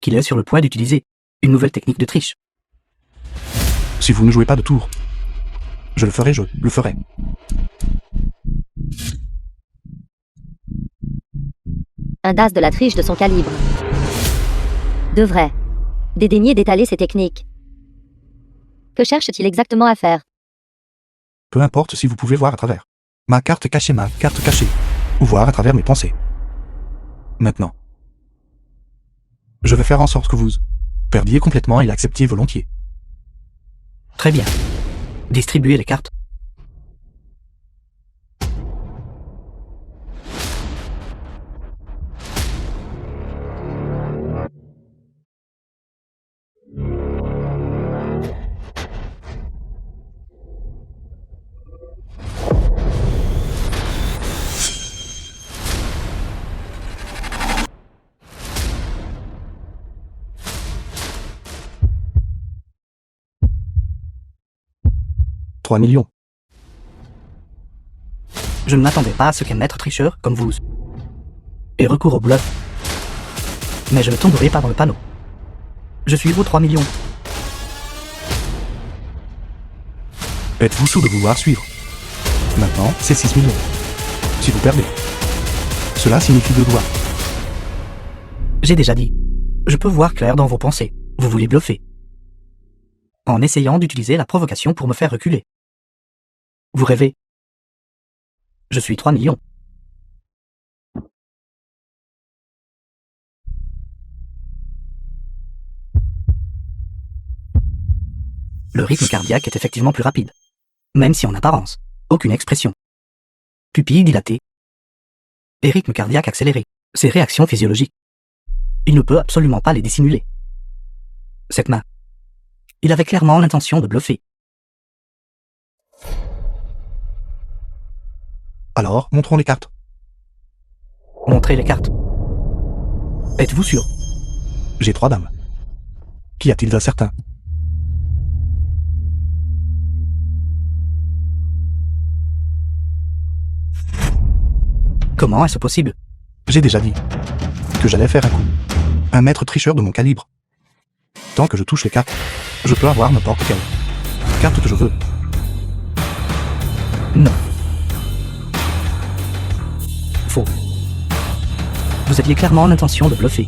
qu'il est sur le point d'utiliser une nouvelle technique de triche. Si vous ne jouez pas de tour, je le ferai. Un DAS de la triche de son calibre devrait dédaigner d'étaler ses techniques. Que cherche-t-il exactement à faire? Peu importe si vous pouvez voir à travers ma carte cachée, ou voir à travers mes pensées. Maintenant, je vais faire en sorte que vous perdiez complètement et l'acceptiez volontiers. Très bien. Distribuez les cartes. « 3 millions. Je ne m'attendais pas à ce qu'un maître tricheur comme vous ait recours au bluff. Mais je ne tomberai pas dans le panneau. Je suis vos 3 millions. Êtes-vous sûr de vouloir suivre? Maintenant, c'est 6 millions. Si vous perdez, cela signifie 2 doigts. J'ai déjà dit. Je peux voir clair dans vos pensées. Vous voulez bluffer. En essayant d'utiliser la provocation pour me faire reculer. Vous rêvez. Je suis 3 millions. Le rythme cardiaque est effectivement plus rapide. Même si en apparence, aucune expression. Pupilles dilatées. Et rythme cardiaque accéléré. Ces réactions physiologiques. Il ne peut absolument pas les dissimuler. Cette main. Il avait clairement l'intention de bluffer. Alors, montrons les cartes. Montrez les cartes. Êtes-vous sûr? J'ai 3 dames. Qu'y a-t-il d'incertain? Comment est-ce possible? J'ai déjà dit que j'allais faire un coup. Un maître tricheur de mon calibre. Tant que je touche les cartes, je peux avoir n'importe quelle carte que je veux. Non. Faux. Vous aviez clairement l'intention de bluffer.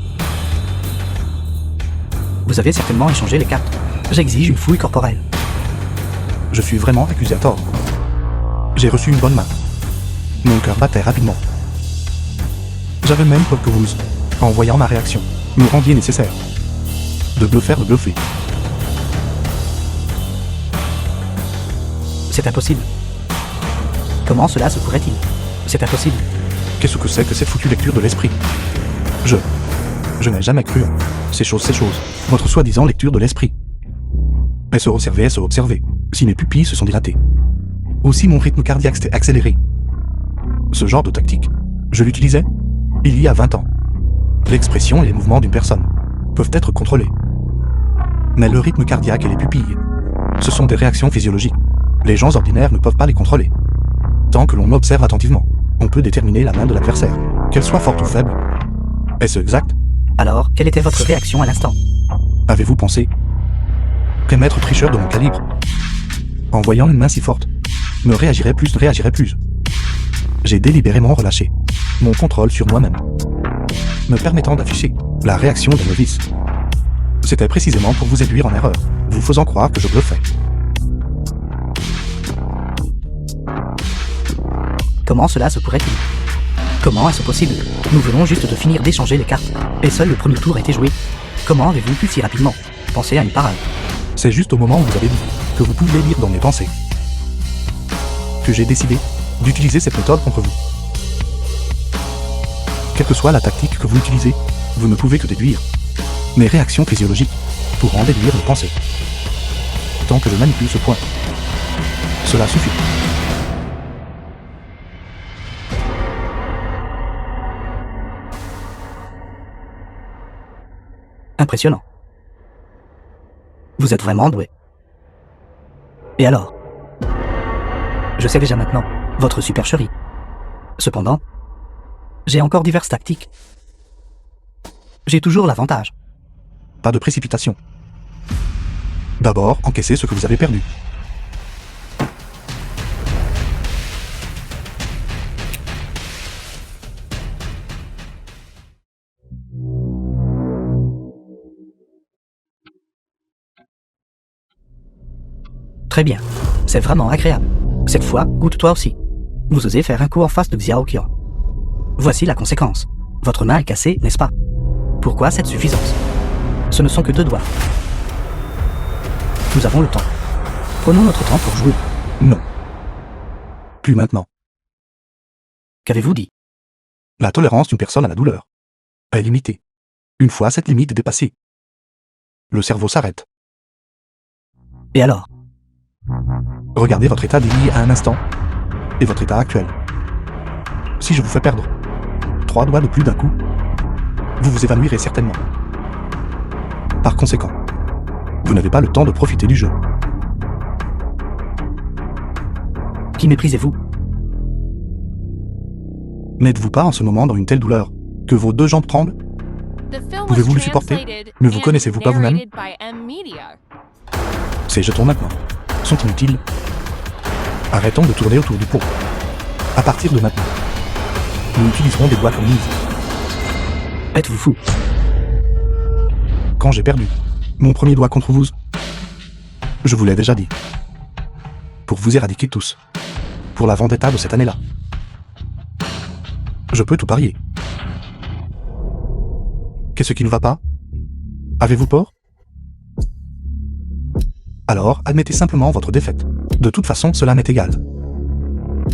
Vous avez certainement échangé les cartes. J'exige une fouille corporelle. Je suis vraiment accusé à tort. J'ai reçu une bonne main. Mon cœur battait rapidement. J'avais même peur que vous, en voyant ma réaction, me rendiez nécessaire de bluffer. C'est impossible. Comment cela se pourrait-il? C'est impossible. Qu'est-ce que c'est que cette foutue lecture de l'esprit? Je n'ai jamais cru en ces choses. Votre soi-disant lecture de l'esprit. Est-ce observer, si mes pupilles se sont dilatées. Aussi mon rythme cardiaque s'est accéléré. Ce genre de tactique, je l'utilisais il y a 20 ans. L'expression et les mouvements d'une personne peuvent être contrôlés. Mais le rythme cardiaque et les pupilles, ce sont des réactions physiologiques. Les gens ordinaires ne peuvent pas les contrôler. Tant que l'on observe attentivement, on peut déterminer la main de l'adversaire, qu'elle soit forte ou faible. Est-ce exact? Alors, quelle était votre réaction à l'instant? Avez-vous pensé qu'un maître tricheur de mon calibre, en voyant une main si forte, me réagirait plus? J'ai délibérément relâché mon contrôle sur moi-même. me permettant d'afficher la réaction d'un novice. C'était précisément pour vous induire en erreur, vous faisant croire que je bluffais. Comment cela se pourrait-il? Comment est-ce possible? Nous venons juste de finir d'échanger les cartes, et seul le premier tour a été joué. Comment avez-vous pu si rapidement? Pensez à une parade. C'est juste au moment où vous avez dit que vous pouviez lire dans mes pensées que j'ai décidé d'utiliser cette méthode contre vous. Quelle que soit la tactique que vous utilisez, vous ne pouvez que déduire mes réactions physiologiques pour en déduire mes pensées. Tant que je manipule ce point, cela suffit. Impressionnant. Vous êtes vraiment doué. Et alors? Je sais déjà maintenant votre supercherie. Cependant, j'ai encore diverses tactiques. J'ai toujours l'avantage. Pas de précipitation. D'abord, encaissez ce que vous avez perdu. Très bien. C'est vraiment agréable. Cette fois, goûte-toi aussi. Vous osez faire un coup en face de Xiao Qian. Voici la conséquence. Votre main est cassée, n'est-ce pas? Pourquoi cette suffisance? Ce ne sont que 2 doigts. Nous avons le temps. Prenons notre temps pour jouer. Non. Plus maintenant. Qu'avez-vous dit? La tolérance d'une personne à la douleur est limitée. Une fois cette limite dépassée, le cerveau s'arrête. Et alors? Regardez votre état délié à un instant et votre état actuel. Si je vous fais perdre 3 doigts de plus d'un coup, vous vous évanouirez certainement. Par conséquent, vous n'avez pas le temps de profiter du jeu. Qui méprisez-vous? N'êtes-vous pas en ce moment dans une telle douleur que vos 2 jambes tremblent? Pouvez-vous le supporter? Ne vous connaissez-vous pas vous-même? Ces jetons maintenant sont inutiles. Arrêtons de tourner autour du pot. À partir de maintenant, nous utiliserons des doigts comme mise. Êtes-vous fou? Quand j'ai perdu mon premier doigt contre vous, je vous l'ai déjà dit. Pour vous éradiquer tous. Pour la vendetta de cette année-là. Je peux tout parier. Qu'est-ce qui ne va pas? Avez-vous peur? Alors, admettez simplement votre défaite. De toute façon, cela m'est égal.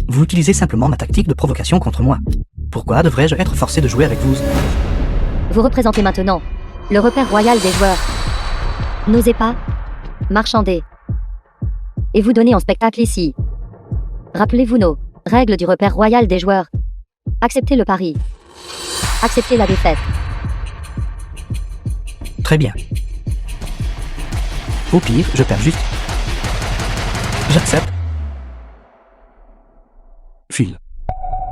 Vous utilisez simplement ma tactique de provocation contre moi. Pourquoi devrais-je être forcé de jouer avec vous? Vous représentez maintenant le repère royal des joueurs. N'osez pas marchander et vous donner en spectacle ici. Rappelez-vous nos règles du repère royal des joueurs. Acceptez le pari. Acceptez la défaite. Très bien. Au pire, je perds juste. J'accepte. Phil,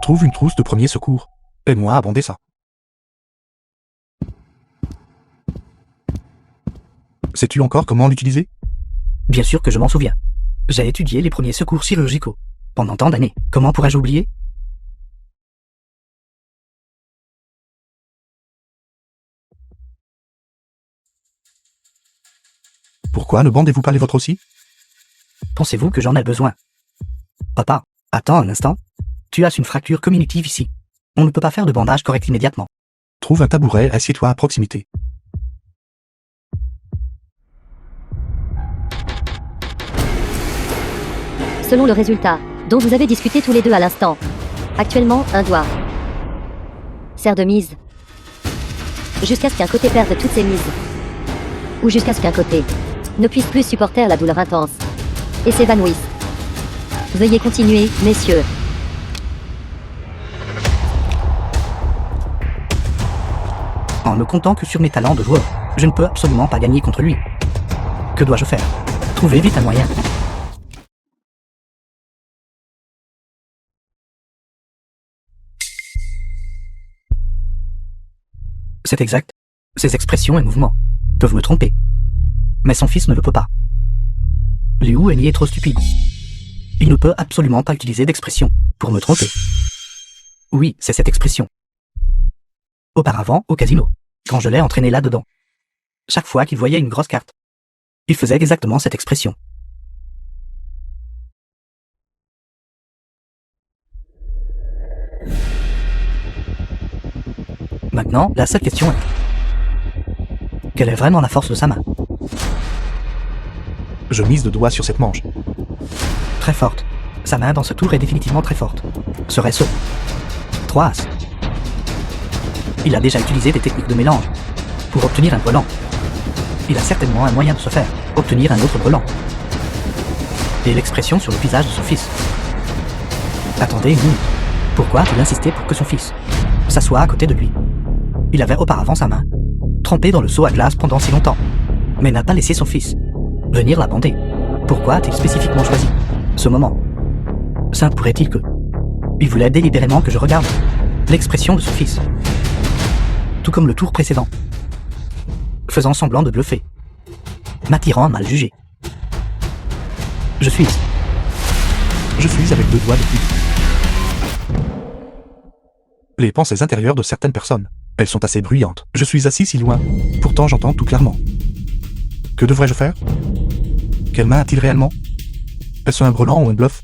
trouve une trousse de premier secours. Aide-moi à bander ça. Sais-tu encore comment l'utiliser? Bien sûr que je m'en souviens. J'ai étudié les premiers secours chirurgicaux. Pendant tant d'années. Comment pourrais-je oublier? Pourquoi ne bandez-vous pas les vôtres aussi? Pensez-vous que j'en ai besoin? Papa, attends un instant. Tu as une fracture cognitive ici. On ne peut pas faire de bandage correct immédiatement. Trouve un tabouret et assieds-toi à proximité. Selon le résultat, dont vous avez discuté tous les deux à l'instant. Actuellement, un doigt sert de mise. Jusqu'à ce qu'un côté perde toutes ses mises. Ou jusqu'à ce qu'un côté ne puisse plus supporter la douleur intense et s'évanouisse. Veuillez continuer, messieurs. En ne comptant que sur mes talents de joueur, je ne peux absolument pas gagner contre lui. Que dois-je faire? Trouvez vite un moyen. C'est exact. Ses expressions et mouvements peuvent me tromper. Mais son fils ne le peut pas. Liu Wenyi est trop stupide. Il ne peut absolument pas utiliser d'expression pour me tromper. Oui, c'est cette expression. auparavant au casino, quand je l'ai entraîné là-dedans. Chaque fois qu'il voyait une grosse carte, il faisait exactement cette expression. Maintenant, la seule question est... quelle est vraiment la force de sa main? Je mise 2 doigts sur cette manche. Très forte. Sa main dans ce tour est définitivement très forte. Serait-ce 3 As? Il a déjà utilisé des techniques de mélange pour obtenir un brelan. Il a certainement un moyen de se faire obtenir un autre brelan. Et l'expression sur le visage de son fils. Attendez une minute. Pourquoi a-t-il insisté pour que son fils s'assoie à côté de lui? Il avait auparavant sa main trempée dans le seau à glace pendant si longtemps, mais n'a pas laissé son fils venir la bander. Pourquoi a-t-il spécifiquement choisi ce moment? Ça pourrait-il que il voulait délibérément que je regarde l'expression de son fils, tout comme le tour précédent, faisant semblant de bluffer, m'attirant à mal juger. Je suis avec 2 doigts de plus. Les pensées intérieures de certaines personnes, elles sont assez bruyantes. Je suis assis si loin, pourtant j'entends tout clairement. Que devrais-je faire? Quelle main a-t-il réellement? Est-ce un brelan ou un bluff?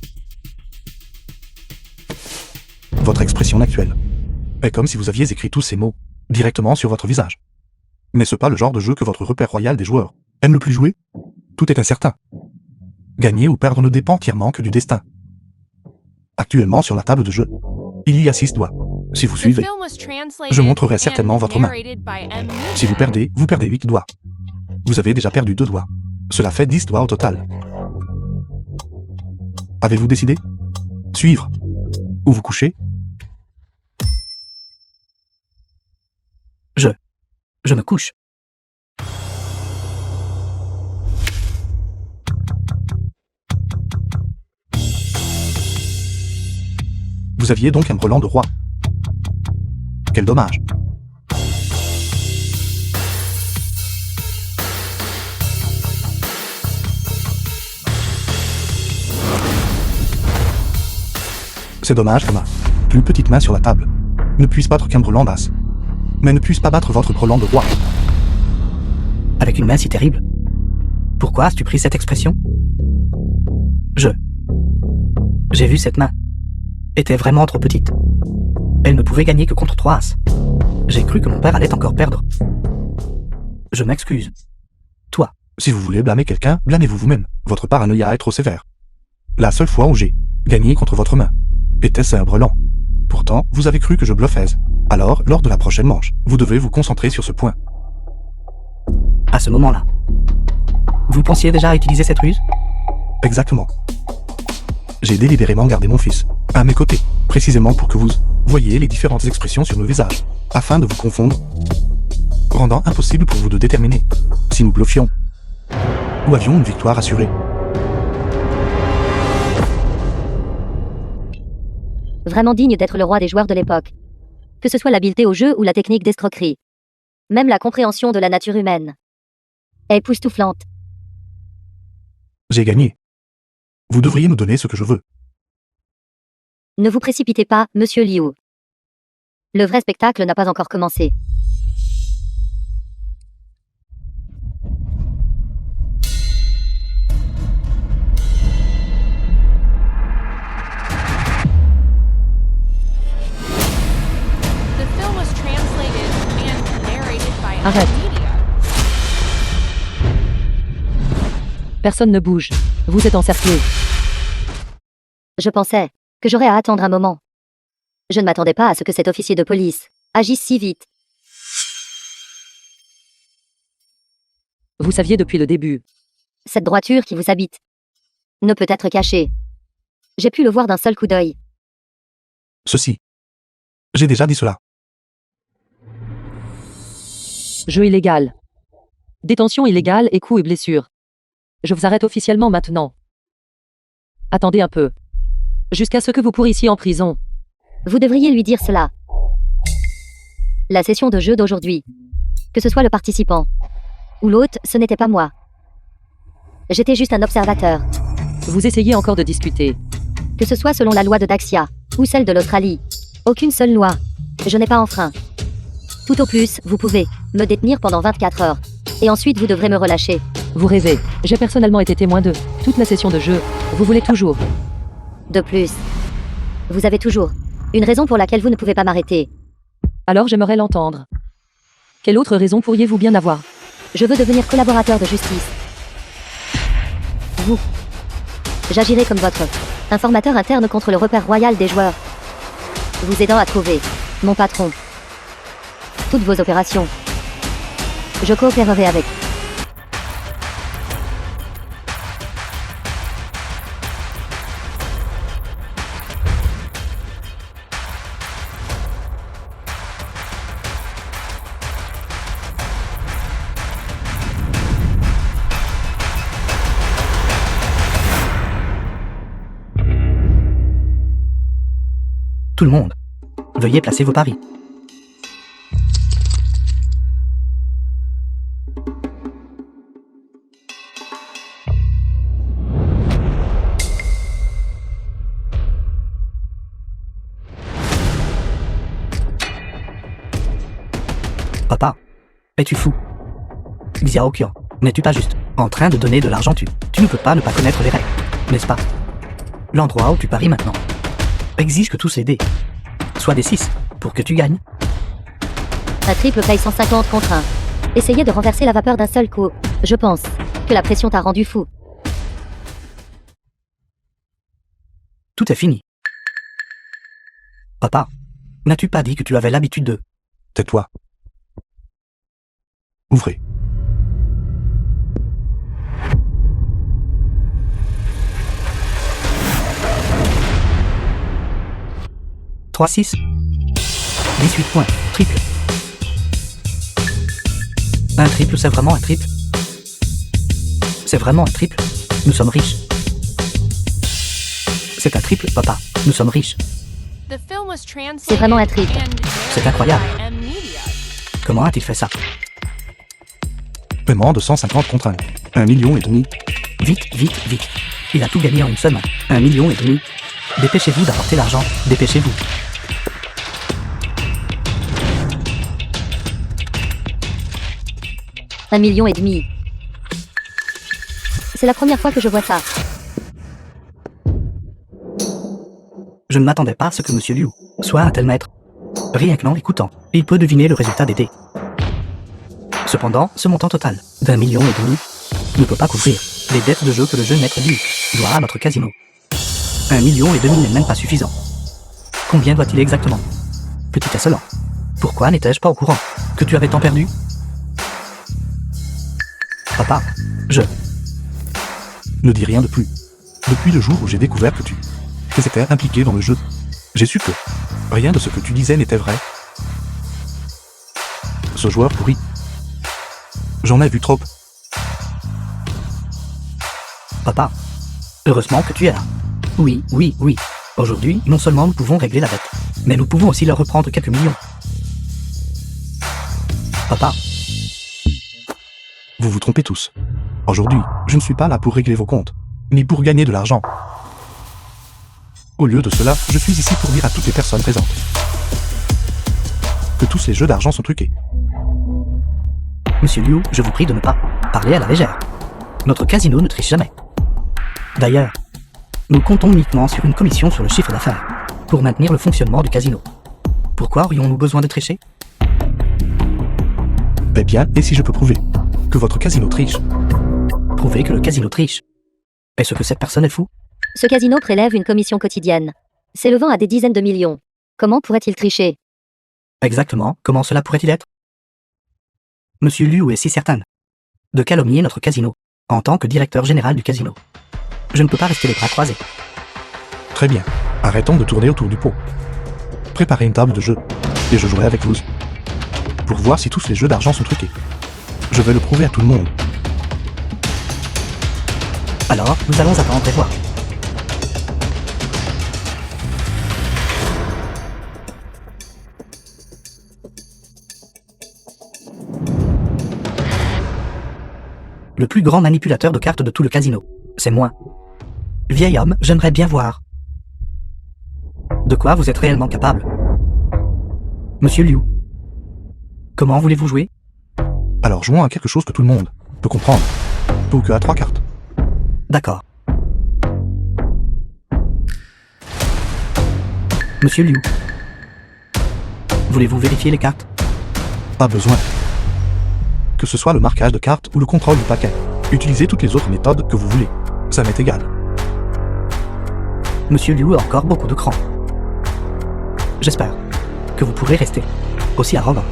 Votre expression actuelle est comme si vous aviez écrit tous ces mots directement sur votre visage. N'est-ce pas le genre de jeu que votre repère royal des joueurs aime le plus jouer? Tout est incertain. Gagner ou perdre ne dépend entièrement que du destin. Actuellement sur la table de jeu, il y a 6 doigts. Si vous The suivez, film was translated je montrerai and certainement votre main. narrated by M. Si vous perdez 8 doigts. Vous avez déjà perdu 2 doigts. Cela fait 10 doigts au total. Avez-vous décidé? Suivre ou vous coucher? Je me couche. Vous aviez donc un brelan de roi. Quel dommage. C'est dommage que ma plus petite main sur la table ne puisse battre qu'un brelan d'as, mais ne puisse pas battre votre brelan de roi. Avec une main si terrible. Pourquoi as-tu pris cette expression? J'ai vu cette main. Était vraiment trop petite. Elle ne pouvait gagner que contre 3 As. J'ai cru que mon père allait encore perdre. Je m'excuse. Toi, Si vous voulez blâmer quelqu'un, blâmez-vous vous-même. Votre paranoïa est trop sévère. La seule fois où j'ai gagné contre votre main était-ce un brelan. Pourtant, vous avez cru que je bluffais. Alors, lors de la prochaine manche, vous devez vous concentrer sur ce point. à ce moment-là, vous pensiez déjà à utiliser cette ruse? Exactement. J'ai délibérément gardé mon fils à mes côtés, précisément pour que vous voyiez les différentes expressions sur nos visages, afin de vous confondre, rendant impossible pour vous de déterminer si nous bluffions ou avions une victoire assurée. Vraiment digne d'être le roi des joueurs de l'époque. Que ce soit l'habileté au jeu ou la technique d'escroquerie. Même la compréhension de la nature humaine est époustouflante. J'ai gagné. Vous devriez me donner ce que je veux. Ne vous précipitez pas, monsieur Liu. Le vrai spectacle n'a pas encore commencé. The film was translated and narrated by Arrête. Media. Personne ne bouge. Vous êtes encerclés. Je pensais que j'aurais à attendre un moment. Je ne m'attendais pas à ce que cet officier de police agisse si vite. Vous saviez depuis le début. Cette droiture qui vous habite ne peut être cachée. J'ai pu le voir d'un seul coup d'œil. Ceci. J'ai déjà dit cela. Jeu illégal. Détention illégale et coups et blessures. Je vous arrête officiellement maintenant. Attendez un peu. Jusqu'à ce que vous pourrissiez en prison. Vous devriez lui dire cela. La session de jeu d'aujourd'hui, que ce soit le participant ou l'hôte, ce n'était pas moi. J'étais juste un observateur. Vous essayez encore de discuter. Que ce soit selon la loi de Daxia ou celle de l'Australie. Aucune seule loi. Je n'ai pas enfreint. Tout au plus, vous pouvez me détenir pendant 24 heures. Et ensuite vous devrez me relâcher. Vous rêvez. J'ai personnellement été témoin de toute la session de jeu. Vous voulez toujours. De plus, vous avez toujours une raison pour laquelle vous ne pouvez pas m'arrêter. Alors j'aimerais l'entendre. Quelle autre raison pourriez-vous bien avoir? Je veux devenir collaborateur de justice. Vous. J'agirai comme votre informateur interne contre le repère royal des joueurs. Vous aidant à trouver mon patron. Toutes vos opérations. Je coopérerai avec. Tout le monde. Veuillez placer vos paris. Papa, es-tu fou? Xiaoqian, n'es-tu pas juste en train de donner de l'argent? Tu ne peux pas ne pas connaître les règles, n'est-ce pas? L'endroit où tu paries maintenant exige que tous les dés soient des 6 pour que tu gagnes. Un triple paye 150 contre 1. Essayez de renverser la vapeur d'un seul coup. Je pense que la pression t'a rendu fou. Tout est fini. Papa, n'as-tu pas dit que tu avais l'habitude de... Tais-toi. Ouvrez. « 3-6. 18 points. Triple. Un triple, c'est vraiment un triple. C'est vraiment un triple. Nous sommes riches. C'est un triple, papa. Nous sommes riches. The film was translated C'est vraiment un triple. and C'est incroyable. narrated by Media. Comment a-t-il fait ça? Paiement de 150 contre 1. 1,5 million. Vite, vite, vite. Il a tout gagné en une seule main. 1,5 million. Dépêchez-vous d'apporter l'argent. Dépêchez-vous. $1,5 million. C'est la première fois que je vois ça. Je ne m'attendais pas à ce que Monsieur Liu soit un tel maître. Rien que en l'écoutant, il peut deviner le résultat des dés. Cependant, ce montant total d'1,5 million ne peut pas couvrir les dettes de jeu que le jeune maître Liu doit à notre casino. 1,5 million n'est même pas suffisant. Combien doit-il exactement? Petit insolent. Pourquoi n'étais-je pas au courant que tu avais tant perdu? Papa, Ne dis rien de plus. Depuis le jour où j'ai découvert que tu étais impliqué dans le jeu, j'ai su que rien de ce que tu disais n'était vrai. Ce joueur pourri. J'en ai vu trop. Papa, heureusement que tu es là. Oui. Aujourd'hui, non seulement nous pouvons régler la dette, mais nous pouvons aussi leur reprendre quelques millions. Papa, Vous vous trompez tous. Aujourd'hui, je ne suis pas là pour régler vos comptes, ni pour gagner de l'argent. Au lieu de cela, je suis ici pour dire à toutes les personnes présentes que tous ces jeux d'argent sont truqués. Monsieur Liu, je vous prie de ne pas parler à la légère. Notre casino ne triche jamais. D'ailleurs, nous comptons uniquement sur une commission sur le chiffre d'affaires pour maintenir le fonctionnement du casino. Pourquoi aurions-nous besoin de tricher? Eh bien, et si je peux prouver que votre casino triche? Prouver que le casino triche. Est-ce que cette personne est fou? Ce casino prélève une commission quotidienne, s'élevant à des dizaines de millions. Comment pourrait-il tricher? Exactement, comment cela pourrait-il être? Monsieur Liu est si certain de calomnier notre casino, en tant que directeur général du casino. Je ne peux pas rester les bras croisés. Très bien. Arrêtons de tourner autour du pot. Préparez une table de jeu, et je jouerai avec vous. Pour voir si tous les jeux d'argent sont truqués. Je vais le prouver à tout le monde. Alors, nous allons attendre et voir. Le plus grand manipulateur de cartes de tout le casino, c'est moi. Vieil homme, j'aimerais bien voir. De quoi vous êtes réellement capable? Monsieur Liu. Comment voulez-vous jouer? Alors jouons à quelque chose que tout le monde peut comprendre. Ou que à 3 cartes. D'accord. Monsieur Liu. Voulez-vous vérifier les cartes? Pas besoin. Que ce soit le marquage de cartes ou le contrôle du paquet. Utilisez toutes les autres méthodes que vous voulez. Ça m'est égal. Monsieur Liu a encore beaucoup de cran. J'espère que vous pourrez rester aussi arrogant.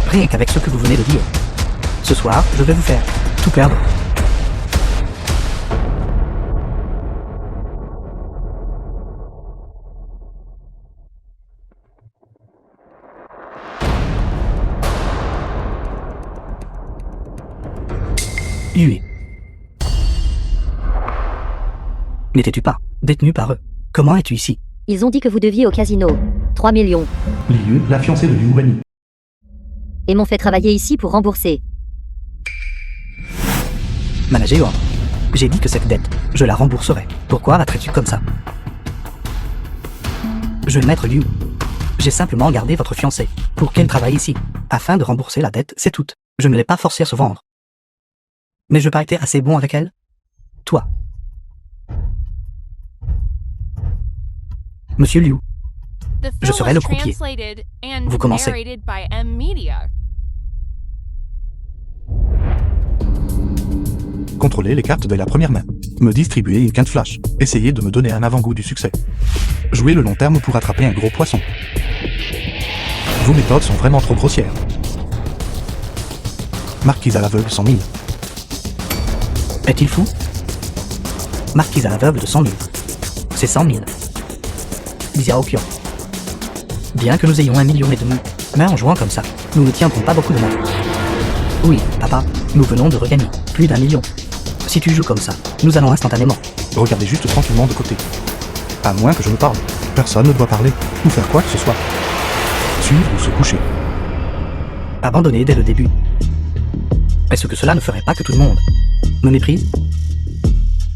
Rien qu'avec ce que vous venez de dire. Ce soir, je vais vous faire tout perdre. Yue. N'étais-tu pas détenu par eux? Comment es-tu ici? Ils ont dit que vous deviez au casino 3 millions Liu, la fiancée de Liu Wenyi. et m'ont fait travailler ici pour rembourser. Manager, j'ai dit que cette dette, je la rembourserai. Pourquoi la traites-tu comme ça? Jeune maître Liu, j'ai simplement gardé votre fiancée pour qu'elle travaille ici, afin de rembourser la dette, c'est tout. Je ne l'ai pas forcée à se vendre. Mais je n'ai pas été assez bon avec elle? Toi. Monsieur Liu, Je serai le croupier. Vous commencez. Contrôlez les cartes dès la première main. Me distribuer une quinte flash. Essayez de me donner un avant-goût du succès. Jouez le long terme pour attraper un gros poisson. Vos méthodes sont vraiment trop grossières. Marquise à l'aveugle 100 000. Est-il fou? Marquise à l'aveugle de 100 000. C'est 100 000. Xiaoqian. Bien que nous ayons 1,5 million, mais en jouant comme ça, nous ne tiendrons pas beaucoup de monde. Oui, papa, nous venons de regagner plus d'1 million. Si tu joues comme ça, nous allons instantanément. Regardez juste tranquillement de côté. À moins que je ne parle. Personne ne doit parler, ou faire quoi que ce soit. Suivre ou se coucher. Abandonner dès le début. Est-ce que cela ne ferait pas que tout le monde me méprise?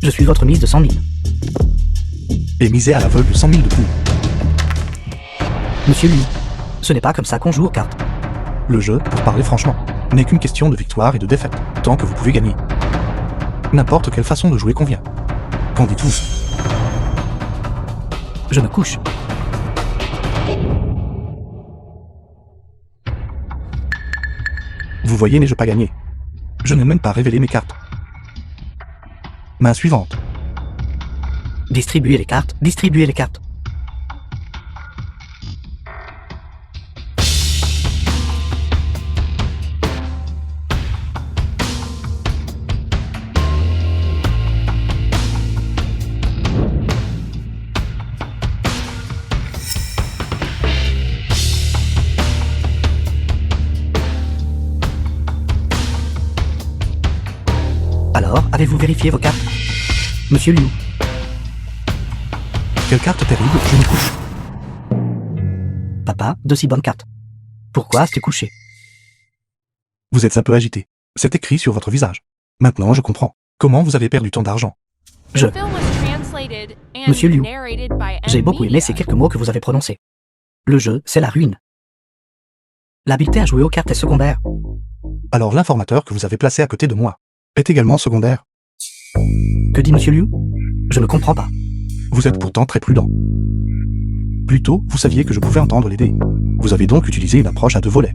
Je suis votre mise de 100 000. Et miser à l'aveugle 100 000 de coups. Monsieur Liu, ce n'est pas comme ça qu'on joue aux cartes. Le jeu, pour parler franchement, n'est qu'une question de victoire et de défaite, tant que vous pouvez gagner. N'importe quelle façon de jouer convient. Qu'en dites-vous? Je me couche. Vous voyez, n'ai-je pas gagné? Je n'ai même pas révélé mes cartes. Main suivante. Distribuez les cartes, distribuez les cartes. Alors, avez-vous vérifié vos cartes? Monsieur Liu, Quelle carte terrible, je me couche. papa, de si bonnes cartes. Pourquoi as-tu couché? Vous êtes un peu agité. C'est écrit sur votre visage. Maintenant, je comprends. Comment vous avez perdu tant d'argent? Monsieur Liu, j'ai beaucoup aimé ces quelques mots que vous avez prononcés. Le jeu, c'est la ruine. L'habileté à jouer aux cartes est secondaire. Alors l'informateur que vous avez placé à côté de moi est également secondaire. Que dit Monsieur Liu? Je ne comprends pas. Vous êtes pourtant très prudent. Plus tôt, vous saviez que je pouvais entendre les dés. Vous avez donc utilisé une approche à 2 volets.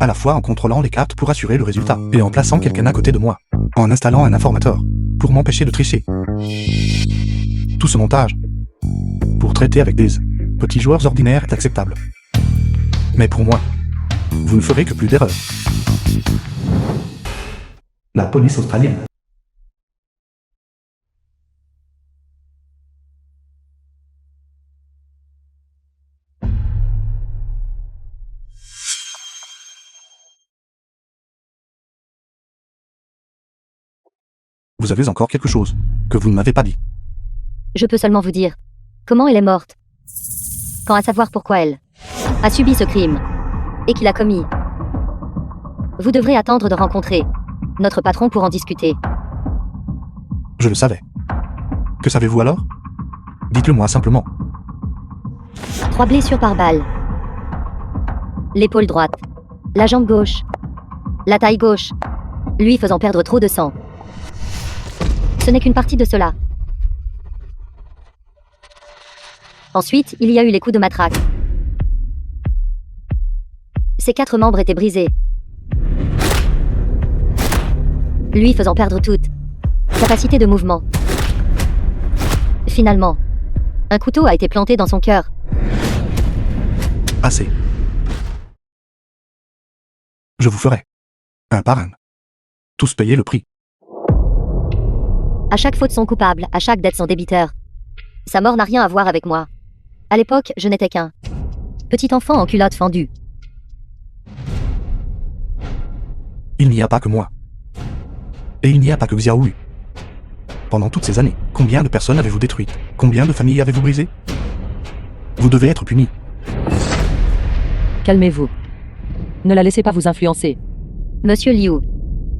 À la fois en contrôlant les cartes pour assurer le résultat, et en plaçant quelqu'un à côté de moi, en installant un informateur, pour m'empêcher de tricher. Tout ce montage, pour traiter avec des petits joueurs ordinaires est acceptable. Mais pour moi, vous ne ferez que plus d'erreurs. La police australienne. Vous avez encore quelque chose que vous ne m'avez pas dit. Je peux seulement vous dire comment elle est morte. Quant à savoir pourquoi elle a subi ce crime, et qui l'a commis. Vous devrez attendre de rencontrer notre patron pour en discuter. Je le savais. Que savez-vous alors? Dites-le moi simplement. 3 blessures par balle. L'épaule droite. La jambe gauche. La taille gauche. Lui faisant perdre trop de sang. Ce n'est qu'une partie de cela. Ensuite, il y a eu les coups de matraque. Ses 4 membres étaient brisés. Lui faisant perdre toute capacité de mouvement. Finalement, un couteau a été planté dans son cœur. Assez. Je vous ferai. Un par un. Tous payer le prix. À chaque faute son coupable, à chaque dette son débiteur. Sa mort n'a rien à voir avec moi. À l'époque, je n'étais qu'un petit enfant en culotte fendue. Il n'y a pas que moi. Et il n'y a pas que Xiaoyu. Pendant toutes ces années, combien de personnes avez-vous détruites? Combien de familles avez-vous brisées? Vous devez être puni. Calmez-vous. Ne la laissez pas vous influencer. Monsieur Liu,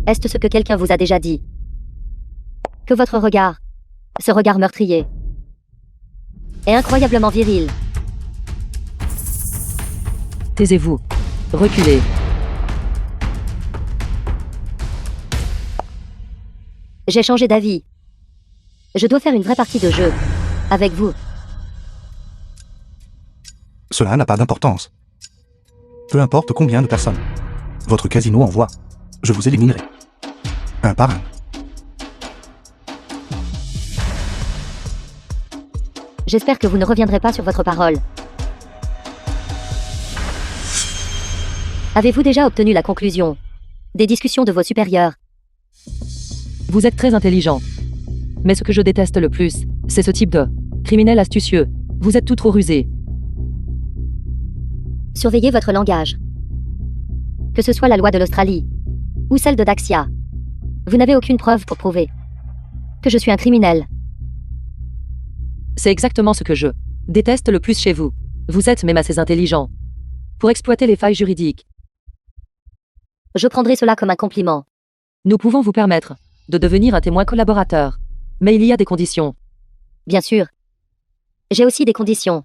est-ce ce que quelqu'un vous a déjà dit? Que votre regard, ce regard meurtrier, est incroyablement viril. Taisez-vous. Reculez. J'ai changé d'avis. Je dois faire une vraie partie de jeu. Avec vous. Cela n'a pas d'importance. Peu importe combien de personnes. Votre casino envoie. Je vous éliminerai. Un par un. J'espère que vous ne reviendrez pas sur votre parole. Avez-vous déjà obtenu la conclusion des discussions de vos supérieurs? Vous êtes très intelligent. Mais ce que je déteste le plus, c'est ce type de criminel astucieux. Vous êtes tout trop rusé. Surveillez votre langage. Que ce soit la loi de l'Australie ou celle de Daxia. Vous n'avez aucune preuve pour prouver que je suis un criminel. C'est exactement ce que je déteste le plus chez vous. Vous êtes même assez intelligent pour exploiter les failles juridiques. Je prendrai cela comme un compliment. Nous pouvons vous permettre de devenir un témoin collaborateur. Mais il y a des conditions. Bien sûr. J'ai aussi des conditions.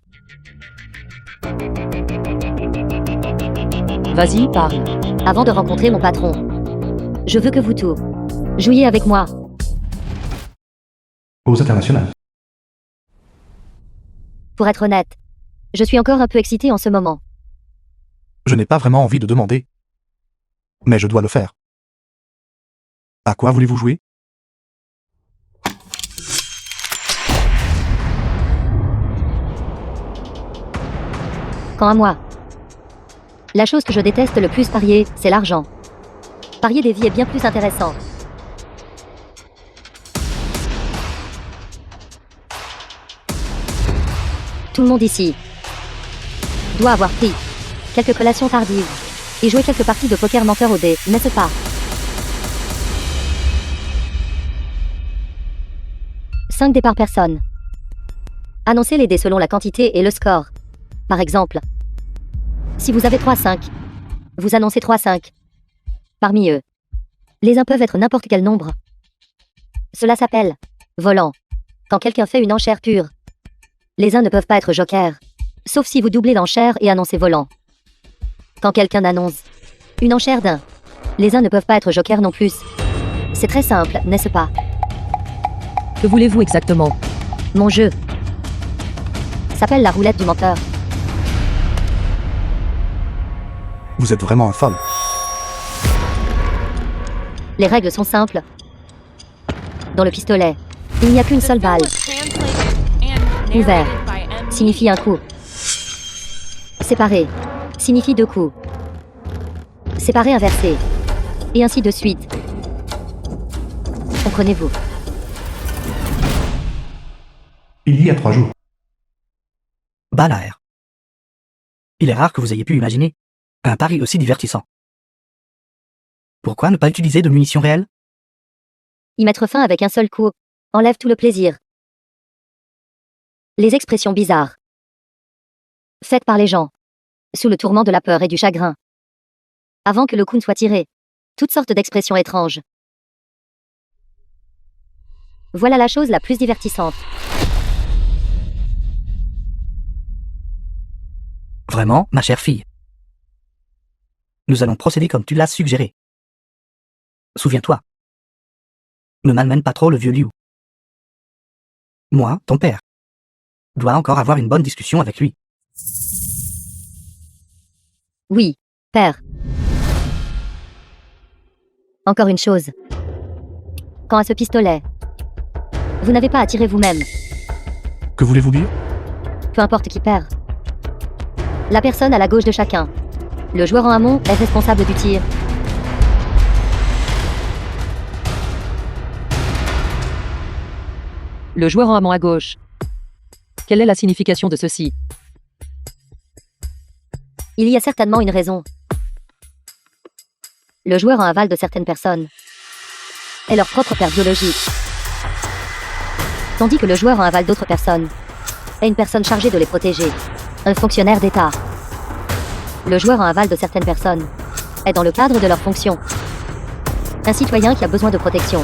Vas-y, parle. Avant de rencontrer mon patron, je veux que vous tous jouiez avec moi. Aux internationales. Pour être honnête, je suis encore un peu excitée en ce moment. Je n'ai pas vraiment envie de demander. Mais je dois le faire. À quoi voulez-vous jouer? Quant à moi, la chose que je déteste le plus parier, c'est l'argent. Parier des vies est bien plus intéressant. Tout le monde ici doit avoir pris quelques collations tardives et joué quelques parties de poker menteur au dé, n'est-ce pas? Cinq dés par personne. Annoncez les dés selon la quantité et le score. Par exemple, si vous avez 3-5, vous annoncez 3-5. Parmi eux, les uns peuvent être n'importe quel nombre. Cela s'appelle volant. Quand quelqu'un fait une enchère pure, les uns ne peuvent pas être jokers, sauf si vous doublez l'enchère et annoncez volant. Quand quelqu'un annonce une enchère d'un, les uns ne peuvent pas être jokers non plus. C'est très simple, n'est-ce pas? Que voulez-vous exactement? Mon jeu s'appelle la roulette du menteur. Vous êtes vraiment un folle. Les règles sont simples. Dans le pistolet, il n'y a qu'une seule balle. Ouvert signifie un coup. Séparé signifie 2 coups. Séparé inversé. Et ainsi de suite. Comprenez-vous? Il y a 3 jours. Balair. Il est rare que vous ayez pu imaginer un pari aussi divertissant. Pourquoi ne pas utiliser de munitions réelles? Y mettre fin avec un seul coup enlève tout le plaisir. Les expressions bizarres faites par les gens, sous le tourment de la peur et du chagrin, avant que le coup ne soit tiré. Toutes sortes d'expressions étranges. Voilà la chose la plus divertissante. Vraiment, ma chère fille. Nous allons procéder comme tu l'as suggéré. Souviens-toi. Ne malmène pas trop le vieux Liu. Moi, ton père, dois encore avoir une bonne discussion avec lui. Oui, père. Encore une chose. Quant à ce pistolet, vous n'avez pas à tirer vous-même. Que voulez-vous dire? Peu importe qui perd. La personne à la gauche de chacun. Le joueur en amont est responsable du tir. Le joueur en amont à gauche. Quelle est la signification de ceci? Il y a certainement une raison. Le joueur en aval de certaines personnes est leur propre père biologique. Tandis que le joueur en aval d'autres personnes est une personne chargée de les protéger. Un fonctionnaire d'État. Le joueur en aval de certaines personnes est dans le cadre de leur fonction. Un citoyen qui a besoin de protection.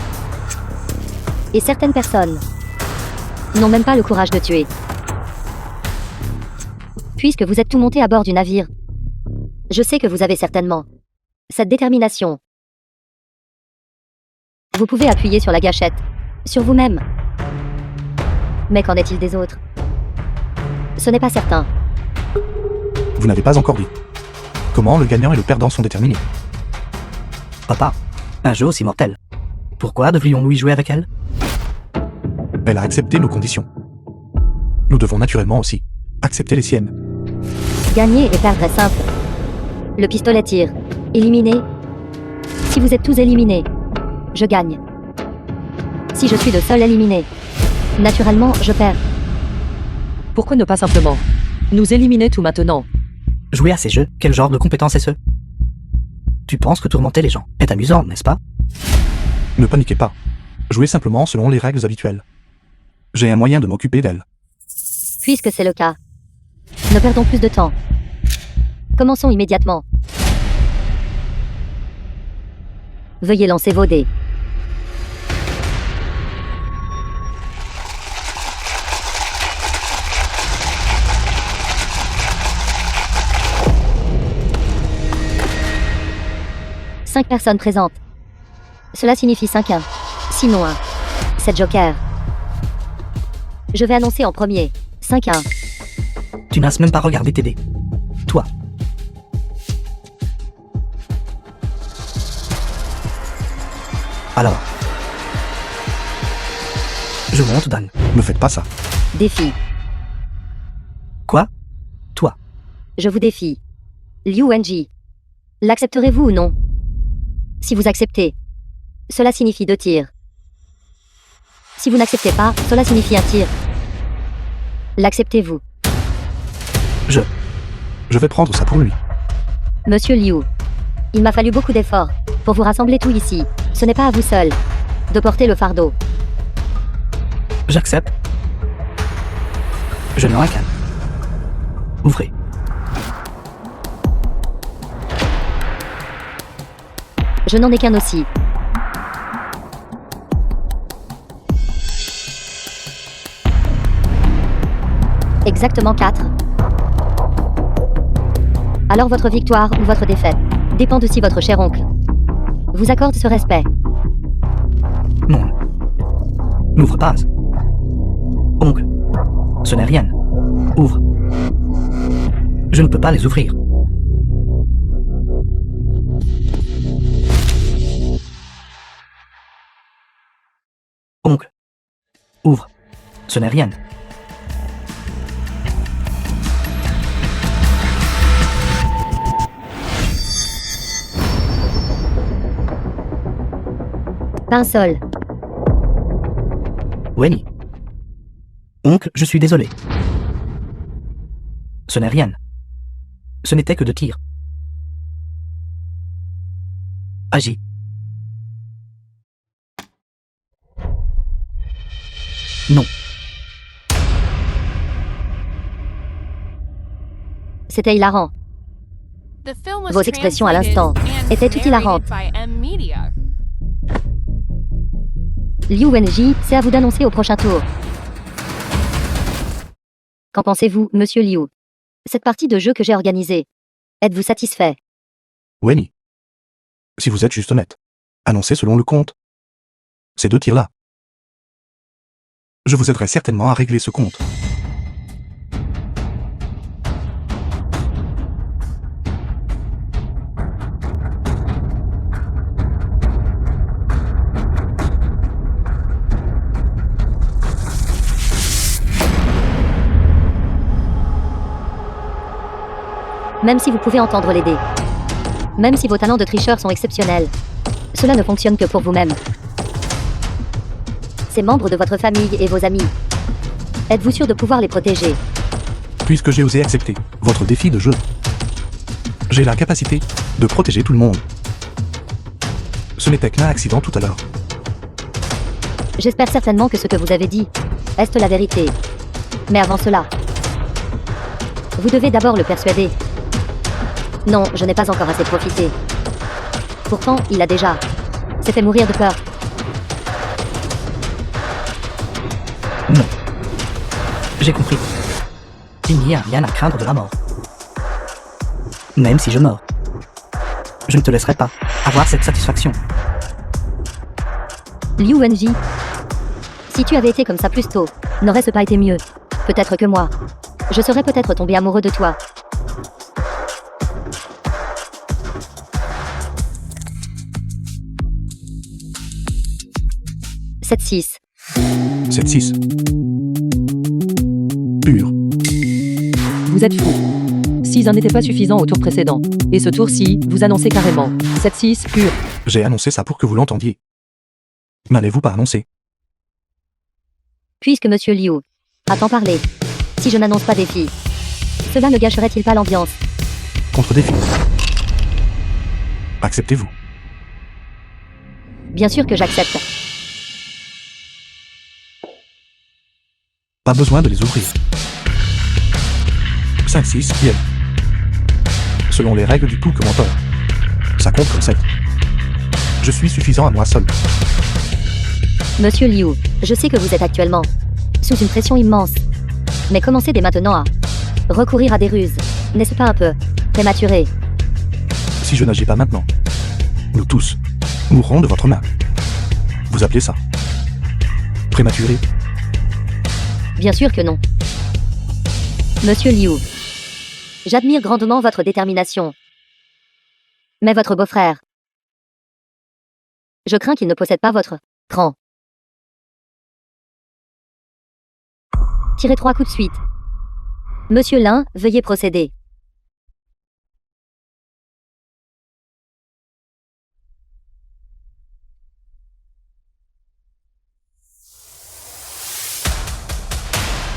Et certaines personnes n'ont même pas le courage de tuer. Puisque vous êtes tout monté à bord du navire, je sais que vous avez certainement cette détermination. Vous pouvez appuyer sur la gâchette, sur vous-même. Mais qu'en est-il des autres? Ce n'est pas certain. Vous n'avez pas encore dit. Comment le gagnant et le perdant sont déterminés? Papa, un jeu aussi mortel. Pourquoi devrions-nous y jouer avec elle? Elle a accepté nos conditions. Nous devons naturellement aussi accepter les siennes. Gagner et perdre est simple. Le pistolet tire. Éliminé. Si vous êtes tous éliminés, je gagne. Si je suis le seul éliminé, naturellement, je perds. Pourquoi ne pas simplement nous éliminer tout maintenant? Jouer à ces jeux, quel genre de compétence est ce? Tu penses que tourmenter les gens est amusant, n'est-ce pas? Ne paniquez pas. Jouez simplement selon les règles habituelles. J'ai un moyen de m'occuper d'elle. Puisque c'est le cas, ne perdons plus de temps. Commençons immédiatement. Veuillez lancer vos dés. Cinq personnes présentes. Cela signifie 5-1. Sinon 1. 7 jokers. Je vais annoncer en premier. 5-1. Tu n'as même pas regardé tes dés. Toi. Alors. Je monte, Dan. Ne faites pas ça. Défi. Quoi? Toi. Je vous défie. Liu Wenji. L'accepterez-vous ou non? Si vous acceptez, cela signifie 2 tirs. Si vous n'acceptez pas, cela signifie 1 tir. L'acceptez-vous? Je vais prendre ça pour lui. Monsieur Liu, il m'a fallu beaucoup d'efforts pour vous rassembler tout ici. Ce n'est pas à vous seul de porter le fardeau. J'accepte. Je n'en ai qu'un. Ouvrez. Je n'en ai qu'un aussi. Exactement 4. Alors votre victoire ou votre défaite dépend de si votre cher oncle vous accorde ce respect. Non. N'ouvre pas. Oncle. Ce n'est rien. Ouvre. Je ne peux pas les ouvrir. Oncle. Ouvre. Ce n'est rien. Pinsol. Wenny. Oncle, je suis désolé. Ce n'est rien. Ce n'était que 2 tirs. Agis. Non. C'était hilarant. The film was Vos expressions à translated l'instant and était toute hilarante. narrated by M Media. Liu Wenji, c'est à vous d'annoncer au prochain tour. Qu'en pensez-vous, monsieur Liu? Cette partie de jeu que j'ai organisée. Êtes-vous satisfait? Wenny. Si vous êtes juste honnête, annoncez selon le compte. Ces 2 tirs-là. Je vous aiderai certainement à régler ce compte. Même si vous pouvez entendre les dés. Même si vos talents de tricheur sont exceptionnels. Cela ne fonctionne que pour vous-même. Ces membres de votre famille et vos amis. Êtes-vous sûr de pouvoir les protéger? Puisque j'ai osé accepter votre défi de jeu, j'ai la capacité de protéger tout le monde. Ce n'était qu'un accident tout à l'heure. J'espère certainement que ce que vous avez dit est la vérité. Mais avant cela, vous devez d'abord le persuader. Non, je n'ai pas encore assez profité. Pourtant, il a déjà s'est fait mourir de peur. Non. J'ai compris. Il n'y a rien à craindre de la mort. Même si je meurs. Je ne te laisserai pas avoir cette satisfaction. Liu Wenji, si tu avais été comme ça plus tôt, n'aurait-ce pas été mieux? Peut-être que moi, je serais peut-être tombé amoureux de toi. « 7-6. 7-6. Pur. Vous êtes fou. 6-1 n'était pas suffisant au tour précédent. Et ce tour-ci, vous annoncez carrément. 7-6, pur. J'ai annoncé ça pour que vous l'entendiez. N'allez-vous pas annoncer? Puisque monsieur Liu a tant parlé, si je n'annonce pas défi, cela ne gâcherait-il pas l'ambiance? Contre-défi. Acceptez-vous? Bien sûr que j'accepte. Pas besoin de les ouvrir. 5-6, bien. Selon les règles du tout commentaire. Ça compte comme 7. Je suis suffisant à moi seul. Monsieur Liu, je sais que vous êtes actuellement sous une pression immense. Mais commencez dès maintenant à recourir à des ruses. N'est-ce pas un peu prématuré? Si je n'agis pas maintenant, nous tous mourrons de votre main. Vous appelez ça prématuré? Bien sûr que non. Monsieur Liu, j'admire grandement votre détermination. Mais votre beau-frère, je crains qu'il ne possède pas votre cran. Tirez 3 coups de suite. Monsieur Lin, veuillez procéder.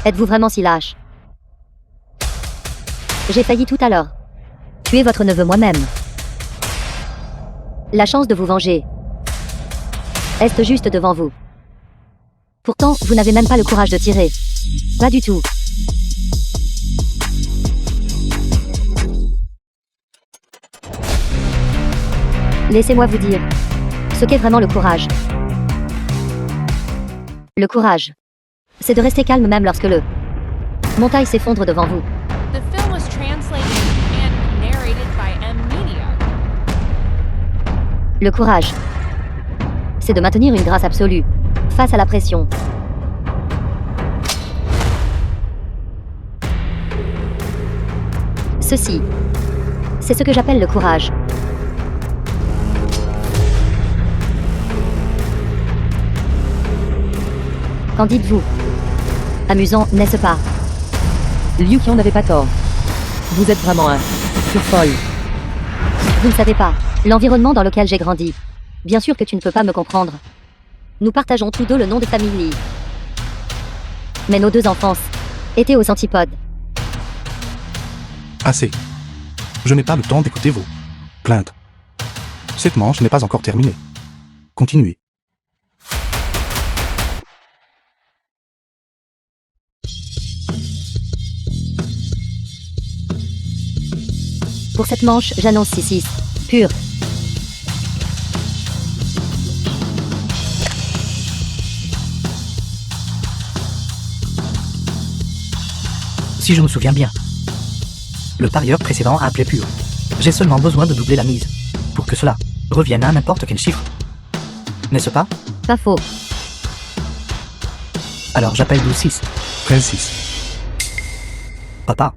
Êtes-vous vraiment si lâche? J'ai failli tout à l'heure tuer votre neveu moi-même. La chance de vous venger est juste devant vous. Pourtant, vous n'avez même pas le courage de tirer. Pas du tout. Laissez-moi vous dire ce qu'est vraiment le courage. Le courage, c'est de rester calme même lorsque le montagne s'effondre devant vous. The film was translated and narrated by M Media. Le courage, c'est de maintenir une grâce absolue face à la pression. Ceci, c'est ce que j'appelle le courage. Qu'en dites-vous? Amusant, n'est-ce pas? Liu Qian n'avait pas tort. Vous êtes vraiment un pur folle. Vous ne savez pas l'environnement dans lequel j'ai grandi. Bien sûr que tu ne peux pas me comprendre. Nous partageons tous deux le nom de famille Li. Mais nos 2 enfances étaient aux antipodes. Assez. Je n'ai pas le temps d'écouter vos plaintes. Cette manche n'est pas encore terminée. Continuez. Pour cette manche, j'annonce 6-6. Pur. Si je me souviens bien. Le parieur précédent a appelé pur. J'ai seulement besoin de doubler la mise. Pour que cela revienne à n'importe quel chiffre. N'est-ce pas? Pas faux. Alors j'appelle 12-6. 13-6. Papa,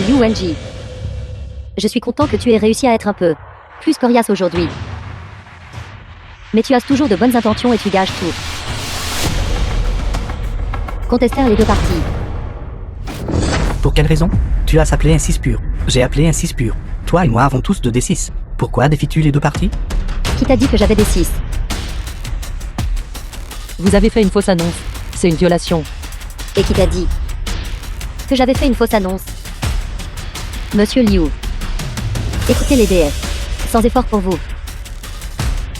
Liu Wenji. Je suis content que tu aies réussi à être un peu plus coriace aujourd'hui. Mais tu as toujours de bonnes intentions et tu gages tout. Contestèrent les deux parties. pour quelle raison? Tu as appelé un 6 pur. J'ai appelé un 6 pur. Toi et moi avons tous 2 D6. Pourquoi défies-tu les deux parties? Qui t'a dit que j'avais des 6? Vous avez fait une fausse annonce. C'est une violation. Et qui t'a dit que j'avais fait une fausse annonce? Monsieur Liu. Écoutez les DF. Sans effort pour vous.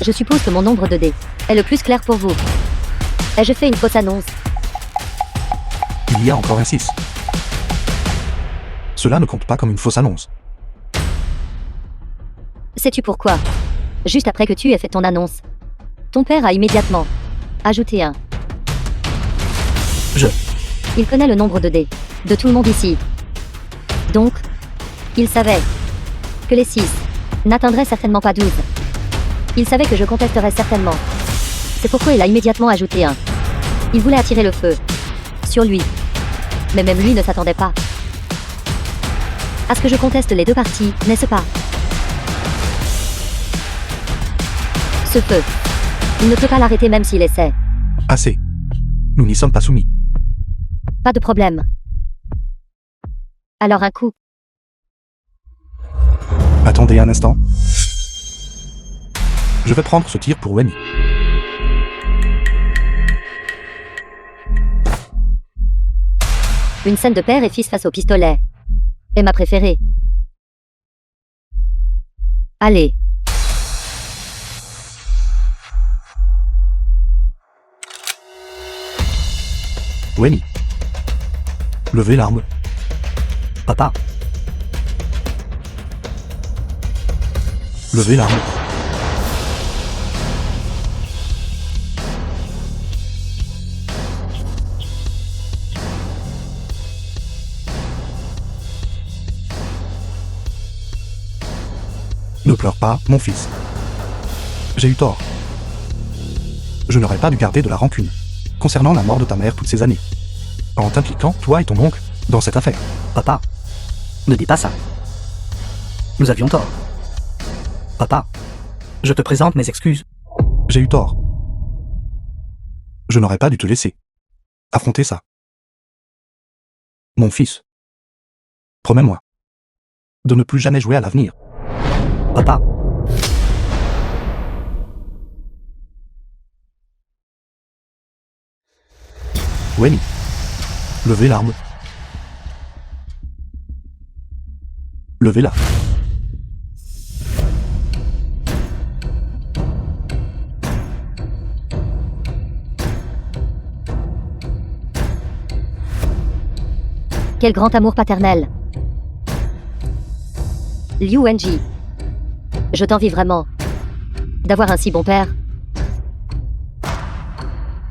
Je suppose que mon nombre de dés est le plus clair pour vous. Ai-je fait une fausse annonce? Il y a encore un 6. Cela ne compte pas comme une fausse annonce. Sais-tu pourquoi? Juste après que tu aies fait ton annonce, ton père a immédiatement ajouté un. Il connaît le nombre de dés de tout le monde ici. Donc, il savait que les 6 n'atteindraient certainement pas 12. Il savait que je contesterais certainement. C'est pourquoi il a immédiatement ajouté un. Il voulait attirer le feu sur lui. Mais même lui ne s'attendait pas à ce que je conteste les deux parties, n'est-ce pas? Ce feu, il ne peut pas l'arrêter même s'il essaie. Assez. Nous n'y sommes pas soumis. Pas de problème. Alors un coup. Attendez un instant. Je vais prendre ce tir pour Wenny. Une scène de père et fils face au pistolet est ma préférée. Allez. Wenny. Levez l'arme. Papa, Levez l'arme. Ne pleure pas, mon fils. J'ai eu tort. Je n'aurais pas dû garder de la rancune concernant la mort de ta mère toutes ces années, en t'impliquant, toi et ton oncle, dans cette affaire. papa, ne dis pas ça. Nous avions tort. Papa, je te présente mes excuses. J'ai eu tort. Je n'aurais pas dû te laisser affronter ça. Mon fils, promets-moi de ne plus jamais jouer à l'avenir. Papa, Wenny, levez l'arme. Levez-la. Quel grand amour paternel. Liu Wenji. Je t'envie vraiment d'avoir un si bon père.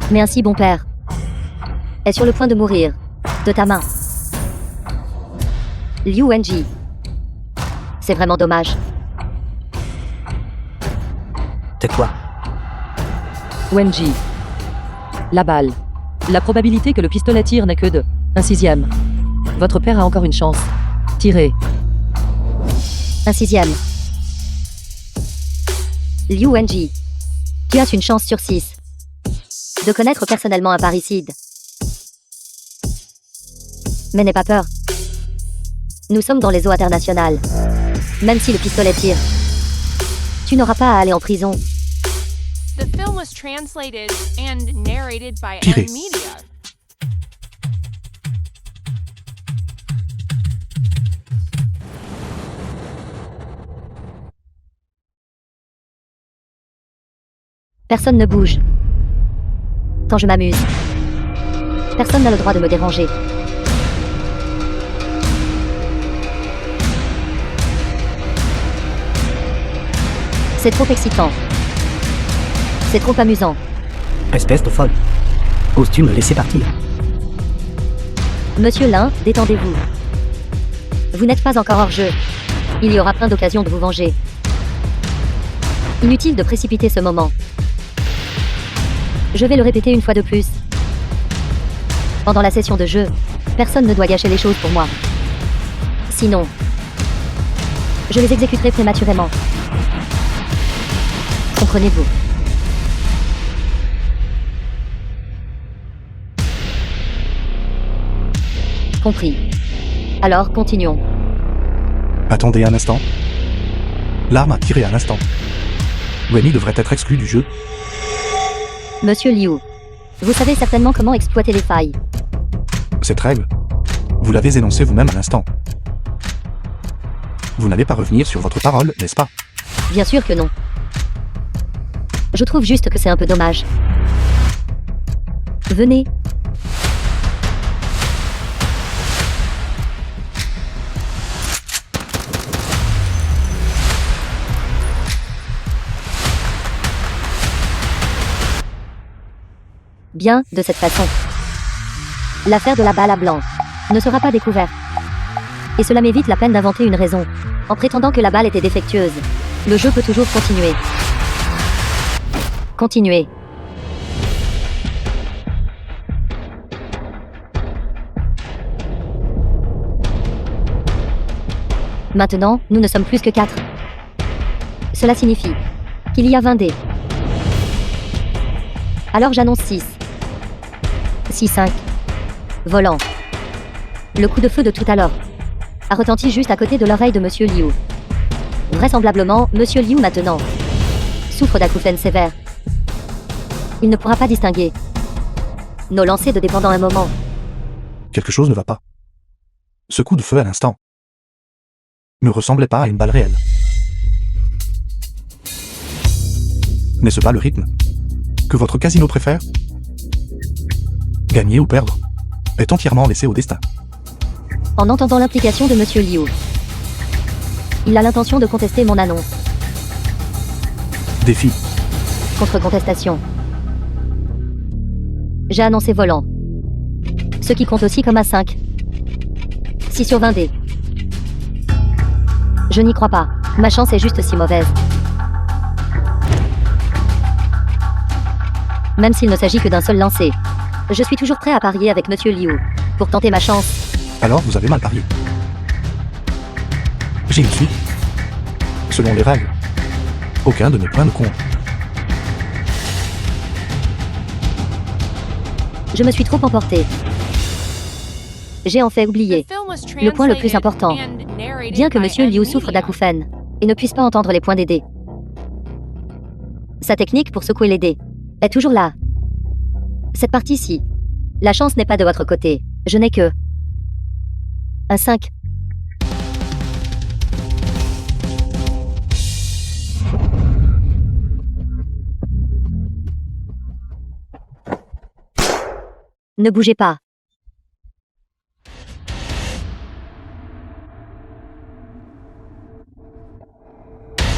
Mais un si bon père est sur le point de mourir de ta main. Liu Wenji. C'est vraiment dommage. tais-toi. Wenji. La balle. La probabilité que le pistolet tire n'est que de 1/6. Votre père a encore une chance. Tirez. Un 6e. Liu Wenji. Tu as une chance sur 6 de connaître personnellement un parricide. Mais n'aie pas peur. Nous sommes dans les eaux internationales. Même si le pistolet tire, tu n'auras pas à aller en prison. The film was translated and narrated by Tirez. M Media. Personne ne bouge. Quand je m'amuse. Personne n'a le droit de me déranger. C'est trop excitant. C'est trop amusant. Espèce de folle. Oses-tu me laisser partir? Monsieur Lin, détendez-vous. Vous n'êtes pas encore hors jeu. Il y aura plein d'occasions de vous venger. Inutile de précipiter ce moment. Je vais le répéter une fois de plus. Pendant la session de jeu, personne ne doit gâcher les choses pour moi. Sinon, je les exécuterai prématurément. Comprenez-vous? Compris. Alors, continuons. Attendez un instant. L'arme a tiré à l'instant. Wenny devrait être exclu du jeu. Monsieur Liu, vous savez certainement comment exploiter les failles. Cette règle, vous l'avez énoncée vous-même à l'instant. Vous n'allez pas revenir sur votre parole, n'est-ce pas? Bien sûr que non. Je trouve juste que c'est un peu dommage. Venez. Bien, de cette façon. L'affaire de la balle à blanc ne sera pas découverte. Et cela m'évite la peine d'inventer une raison, en prétendant que la balle était défectueuse. Le jeu peut toujours continuer. Continuez. Maintenant, nous ne sommes plus que 4. Cela signifie qu'il y a 20 dés. Alors j'annonce 6. 6-5. Volant. Le coup de feu de tout à l'heure a retenti juste à côté de l'oreille de Monsieur Liu. Vraisemblablement, Monsieur Liu maintenant souffre d'acouphènes sévères. Il ne pourra pas distinguer nos lancers de dépendant un moment. Quelque chose ne va pas. Ce coup de feu à l'instant ne ressemblait pas à une balle réelle. N'est-ce pas le rythme que votre casino préfère? Gagner ou perdre est entièrement laissé au destin. En entendant l'implication de Monsieur Liu, il a l'intention de contester mon annonce. Défi. Contre-contestation. J'ai annoncé volant. Ce qui compte aussi comme à 5. 6 sur 20 dés. Je n'y crois pas. Ma chance est juste si mauvaise. Même s'il ne s'agit que d'un seul lancer, je suis toujours prêt à parier avec Monsieur Liu pour tenter ma chance. Alors vous avez mal parié. J'y suis. Selon les règles, aucun de mes points ne compte. The Je me suis trop emporté. J'ai en fait oublié film was le point le plus translated important. and narrated Bien que by Monsieur Liu Ed souffre Media. d'acouphènes et ne puisse pas entendre les points des dés. Sa technique pour secouer les dés est toujours là. Cette partie-ci, la chance n'est pas de votre côté. Je n'ai que un 5. Ne bougez pas.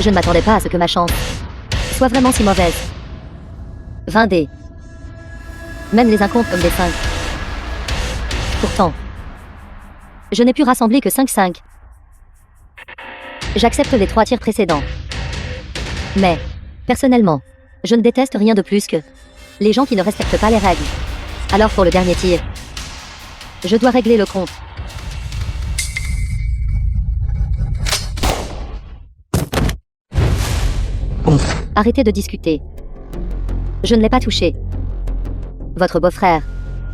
Je ne m'attendais pas à ce que ma chance soit vraiment si mauvaise. 20 dés. Même les uns comptent comme des 5. Pourtant, je n'ai pu rassembler que 5-5. J'accepte les 3 tirs précédents. Mais, personnellement, je ne déteste rien de plus que les gens qui ne respectent pas les règles. Alors pour le dernier tir, je dois régler le compte. Bon, Arrêtez de discuter. Je ne l'ai pas touché. Votre beau-frère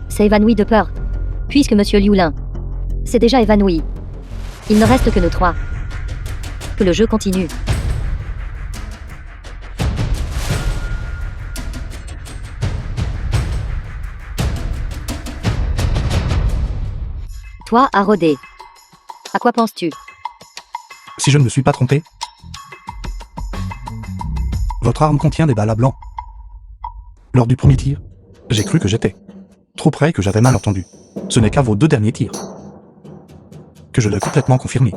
s'est évanoui de peur, puisque Monsieur Liu Lin s'est déjà évanoui. Il ne reste que nous 3. Que le jeu continue. Toi, à rôder. À quoi penses-tu? Si je ne me suis pas trompé, votre arme contient des balles à blanc. Lors du premier tir, j'ai cru que j'étais trop près, que j'avais mal entendu. Ce n'est qu'à vos 2 derniers tirs que je l'ai complètement confirmé.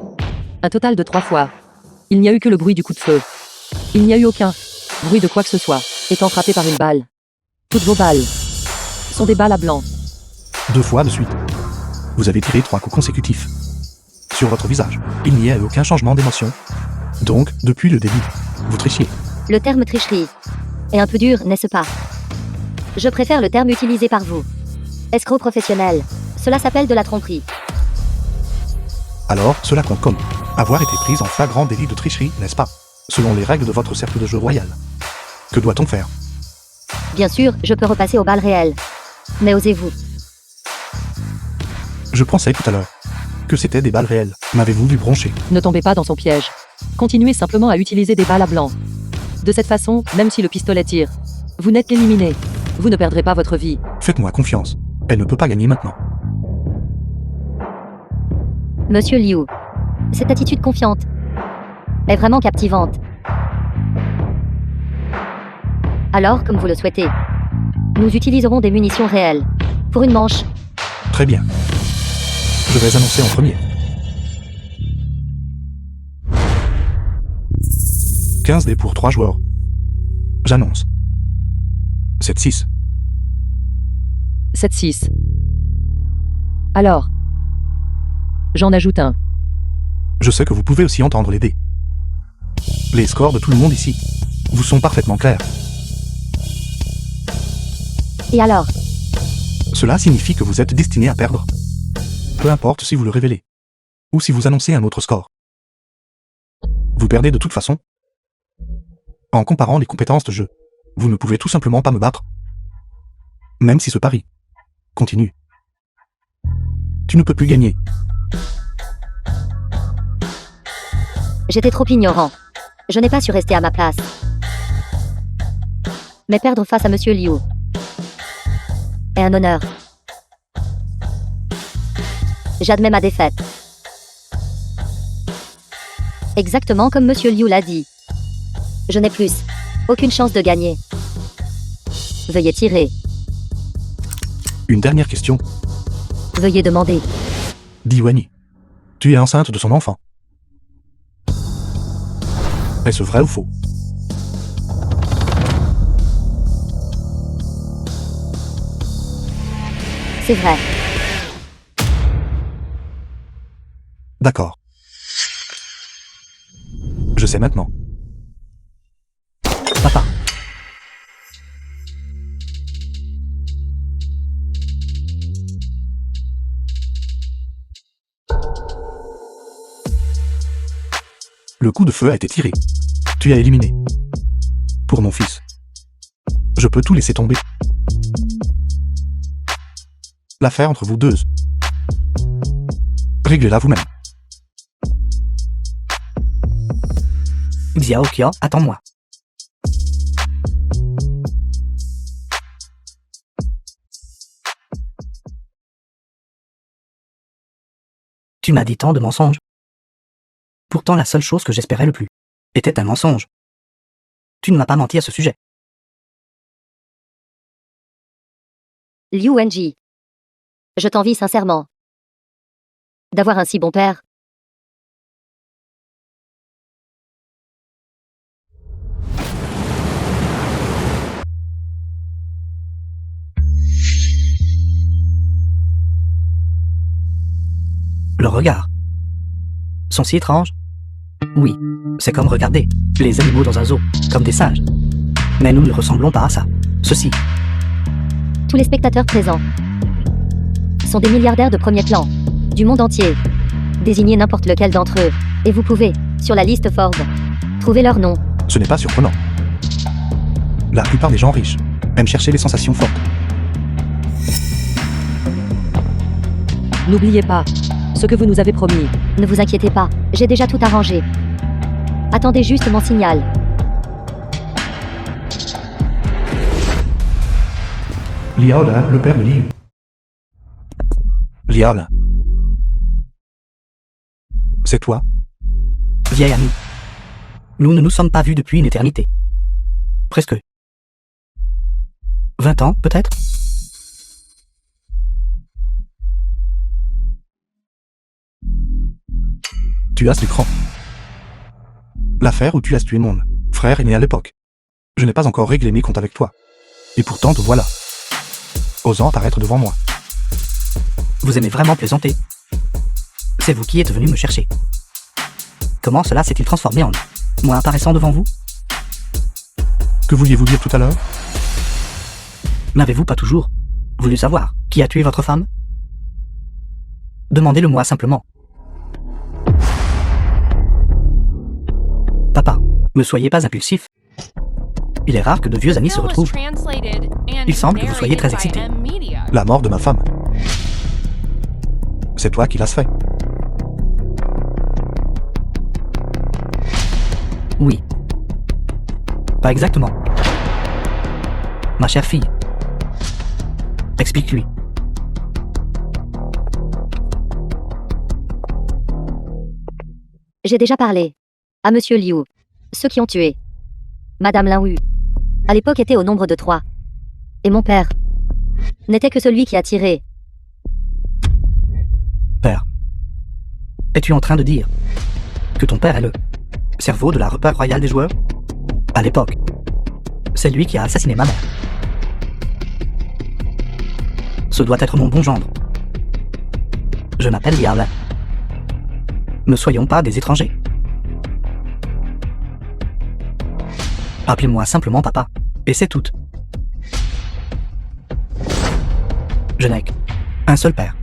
Un total de 3 fois. Il n'y a eu que le bruit du coup de feu. Il n'y a eu aucun bruit de quoi que ce soit, étant frappé par une balle. Toutes vos balles sont des balles à blanc. 2 fois de suite. Vous avez tiré 3 coups consécutifs. Sur votre visage, il n'y a eu aucun changement d'émotion. Donc, depuis le début, vous trichiez. Le terme tricherie est un peu dur, n'est-ce pas? Je préfère le terme utilisé par vous. Escroc professionnel. Cela s'appelle de la tromperie. Alors, cela compte comme avoir été prise en flagrant délit de tricherie, n'est-ce pas? Selon les règles de votre cercle de jeu royal. Que doit-on faire? Bien sûr, je peux repasser au bal réel. Mais osez-vous? Je pensais tout à l'heure que c'était des balles réelles. M'avez-vous vu broncher? Ne tombez pas dans son piège. Continuez simplement à utiliser des balles à blanc. De cette façon, même si le pistolet tire, vous n'êtes qu'éliminé. Vous ne perdrez pas votre vie. Faites-moi confiance. Elle ne peut pas gagner maintenant. Monsieur Liu, cette attitude confiante est vraiment captivante. Alors, comme vous le souhaitez, nous utiliserons des munitions réelles. Pour une manche. Très bien. Je vais annoncer en premier. 15 dés pour 3 joueurs. J'annonce. 7-6. 7-6. Alors. J'en ajoute un. Je sais que vous pouvez aussi entendre les dés. Les scores de tout le monde ici vous sont parfaitement clairs. Et alors? Cela signifie que vous êtes destiné à perdre. Peu importe si vous le révélez. Ou si vous annoncez un autre score. Vous perdez de toute façon. En comparant les compétences de jeu, vous ne pouvez tout simplement pas me battre. Même si ce pari continue. Tu ne peux plus gagner. J'étais trop ignorant. Je n'ai pas su rester à ma place. Mais perdre face à Monsieur Liu est un honneur. J'admets ma défaite. Exactement comme Monsieur Liu l'a dit. Je n'ai plus aucune chance de gagner. Veuillez tirer. Une dernière question. Veuillez demander. Diwani, tu es enceinte de son enfant. Est-ce vrai ou faux? C'est vrai. D'accord. Je sais maintenant. Papa. Le coup de feu a été tiré. Tu es éliminé. Pour mon fils. Je peux tout laisser tomber. L'affaire entre vous deux. Réglez-la vous-même. Xiao Kia, attends-moi. Tu m'as dit tant de mensonges. Pourtant, la seule chose que j'espérais le plus était un mensonge. Tu ne m'as pas menti à ce sujet. Liu Wenji. Je t'envie sincèrement. D'avoir un si bon père. Le regard. Sont si étranges. Oui, c'est comme regarder les animaux dans un zoo, comme des singes. Mais nous ne ressemblons pas à ça. Ceci. Tous les spectateurs présents sont des milliardaires de premier plan, du monde entier. Désignez n'importe lequel d'entre eux, et vous pouvez, sur la liste Forbes, trouver leur nom. Ce n'est pas surprenant. La plupart des gens riches aiment chercher les sensations fortes. N'oubliez pas ce que vous nous avez promis. Ne vous inquiétez pas, j'ai déjà tout arrangé. Attendez juste mon signal. Liaola, le père de Liu. Liaola. C'est toi? Vieil ami. Nous ne nous sommes pas vus depuis une éternité. Presque. 20 ans, peut-être? Tu as ce cran. L'affaire où tu as tué mon frère est née à l'époque. Je n'ai pas encore réglé mes comptes avec toi. Et pourtant te voilà. Osant apparaître devant moi. Vous aimez vraiment plaisanter. C'est vous qui êtes venu me chercher. Comment cela s'est-il transformé en moi apparaissant devant vous? Que vouliez-vous dire tout à l'heure? N'avez-vous pas toujours voulu savoir qui a tué votre femme? Demandez-le-moi simplement. Papa, ne soyez pas impulsif. Il est rare que de vieux amis se Bill was retrouvent. translated and Il semble que vous soyez très narrated by excité. M-Media. La mort de ma femme. C'est toi qui l'as fait. Oui. Pas exactement. Ma chère fille. Explique-lui. J'ai déjà parlé. À Monsieur Liu. Ceux qui ont tué. Madame Linwu. À l'époque était au nombre de 3. Et mon père. N'était que celui qui a tiré. Père. Es-tu en train de dire que ton père est le cerveau de la repas royale des joueurs? À l'époque, c'est lui qui a assassiné ma mère. Ce doit être mon bon gendre. Je m'appelle Liao. Ne soyons pas des étrangers. Appelez-moi simplement papa, et c'est tout. Je n'ai qu'un seul père.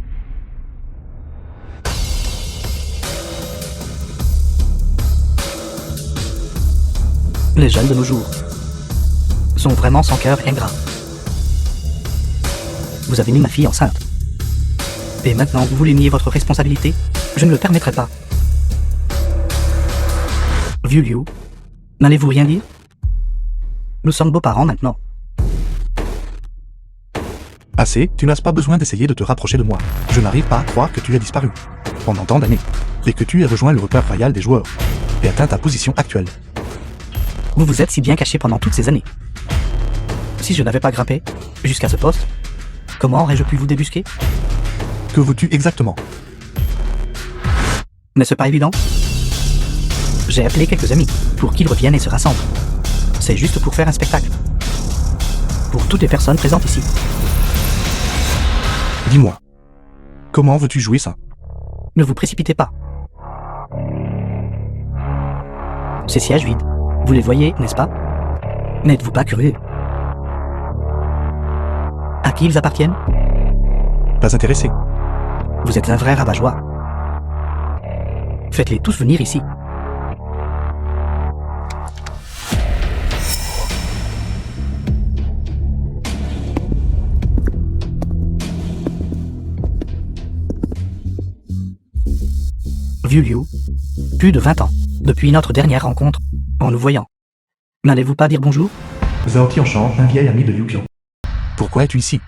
Les jeunes de nos jours sont vraiment sans cœur et ingrats. Vous avez mis ma fille enceinte. Et maintenant vous voulez nier votre responsabilité? Je ne le permettrai pas. Vieux Liu, n'allez-vous rien dire? Nous sommes beaux-parents maintenant. Assez, tu n'as pas besoin d'essayer de te rapprocher de moi. Je n'arrive pas à croire que tu aies disparu pendant tant d'années, et que tu aies rejoint le repère royal des joueurs, et atteint ta position actuelle. Vous vous êtes si bien caché pendant toutes ces années. Si je n'avais pas grimpé jusqu'à ce poste, comment aurais-je pu vous débusquer? Que veux-tu exactement? N'est-ce pas évident? J'ai appelé quelques amis pour qu'ils reviennent et se rassemblent. C'est juste pour faire un spectacle. Pour toutes les personnes présentes ici. Dis-moi, comment veux-tu jouer ça? Ne vous précipitez pas. Ces sièges vides, vous les voyez, n'est-ce pas? N'êtes-vous pas curieux? À qui ils appartiennent? Pas intéressé. Vous êtes un vrai rabat-joie. Faites-les tous venir ici. Vieux Liu, plus de 20 ans, depuis notre dernière rencontre, en nous voyant. N'allez-vous pas dire bonjour? Zhao Tianshan, un vieil ami de Liu Qian. Pourquoi es-tu ici?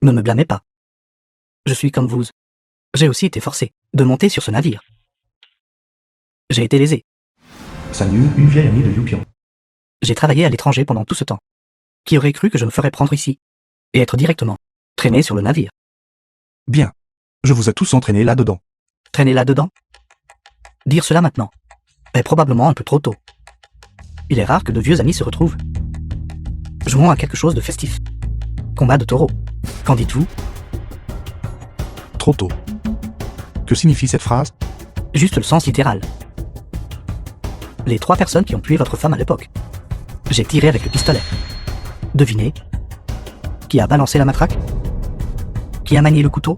Ne me blâmez pas. Je suis comme vous. J'ai aussi été forcé de monter sur ce navire. J'ai été lésé. Sanyu, une vieille amie de Liu Qian. J'ai travaillé à l'étranger pendant tout ce temps. Qui aurait cru que je me ferais prendre ici et être directement traîné sur le navire? Bien. Je vous ai tous entraînés là-dedans. Traîner là-dedans? Dire cela maintenant est probablement un peu trop tôt. Il est rare que de vieux amis se retrouvent. Jouons à quelque chose de festif. Combat de taureaux. Qu'en dites-vous? Trop tôt. Que signifie cette phrase? Juste le sens littéral. Les 3 personnes qui ont tué votre femme à l'époque. J'ai tiré avec le pistolet. Devinez. Qui a balancé la matraque? Qui a manié le couteau?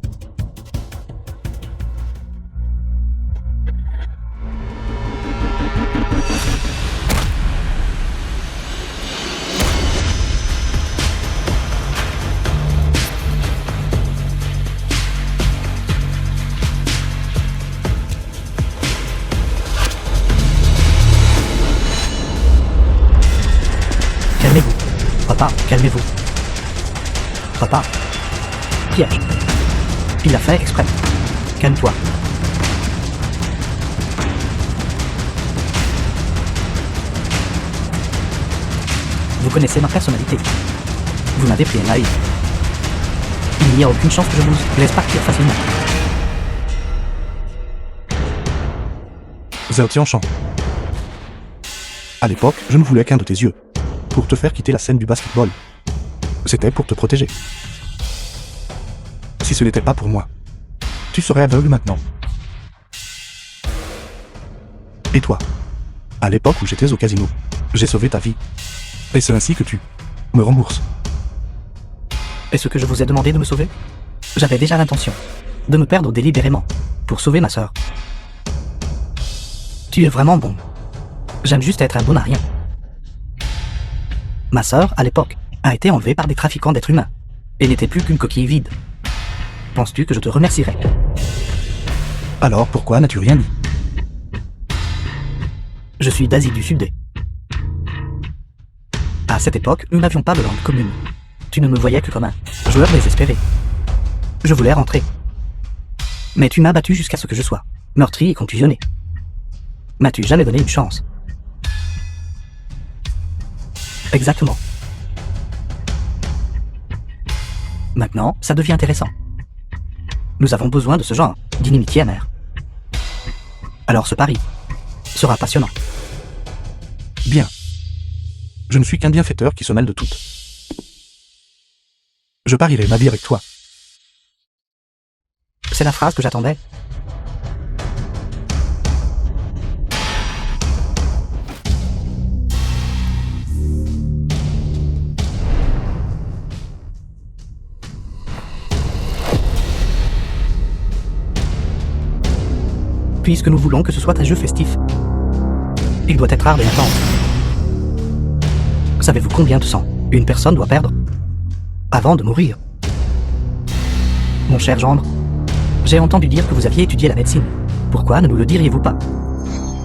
Calmez-vous. Papa, calmez-vous. Papa. Piège. Il a fait exprès. Calme-toi. Vous connaissez ma personnalité. Vous m'avez pris un naïf. Il n'y a aucune chance que je vous laisse partir facilement. Zhao Tianshan. À l'époque, je ne voulais qu'un de tes yeux. Pour te faire quitter la scène du basketball. C'était pour te protéger. Si ce n'était pas pour moi, tu serais aveugle maintenant. Et toi? À l'époque où j'étais au casino, j'ai sauvé ta vie. Et c'est ainsi que tu me rembourses. Est-ce que je vous ai demandé de me sauver? J'avais déjà l'intention de me perdre délibérément pour sauver ma sœur. Tu es vraiment bon. J'aime juste être un bon à rien. Ma sœur, à l'époque, a été enlevée par des trafiquants d'êtres humains et n'était plus qu'une coquille vide. Penses-tu que je te remercierai? Alors pourquoi n'as-tu rien dit? Je suis d'Asie du Sud. À cette époque, nous n'avions pas de langue commune. Tu ne me voyais que comme un joueur désespéré. Je voulais rentrer. Mais tu m'as battu jusqu'à ce que je sois meurtri et contusionné. M'as-tu jamais donné une chance? Exactement. Maintenant, ça devient intéressant. Nous avons besoin de ce genre d'inimitié amère. Alors ce pari sera passionnant. Bien. Je ne suis qu'un bienfaiteur qui se mêle de toutes. Je parierai ma vie avec toi. C'est la phrase que j'attendais. Puisque nous voulons que ce soit un jeu festif, il doit être rare et intense. Savez-vous combien de sang une personne doit perdre avant de mourir? Mon cher gendre, j'ai entendu dire que vous aviez étudié la médecine. Pourquoi ne nous le diriez-vous pas?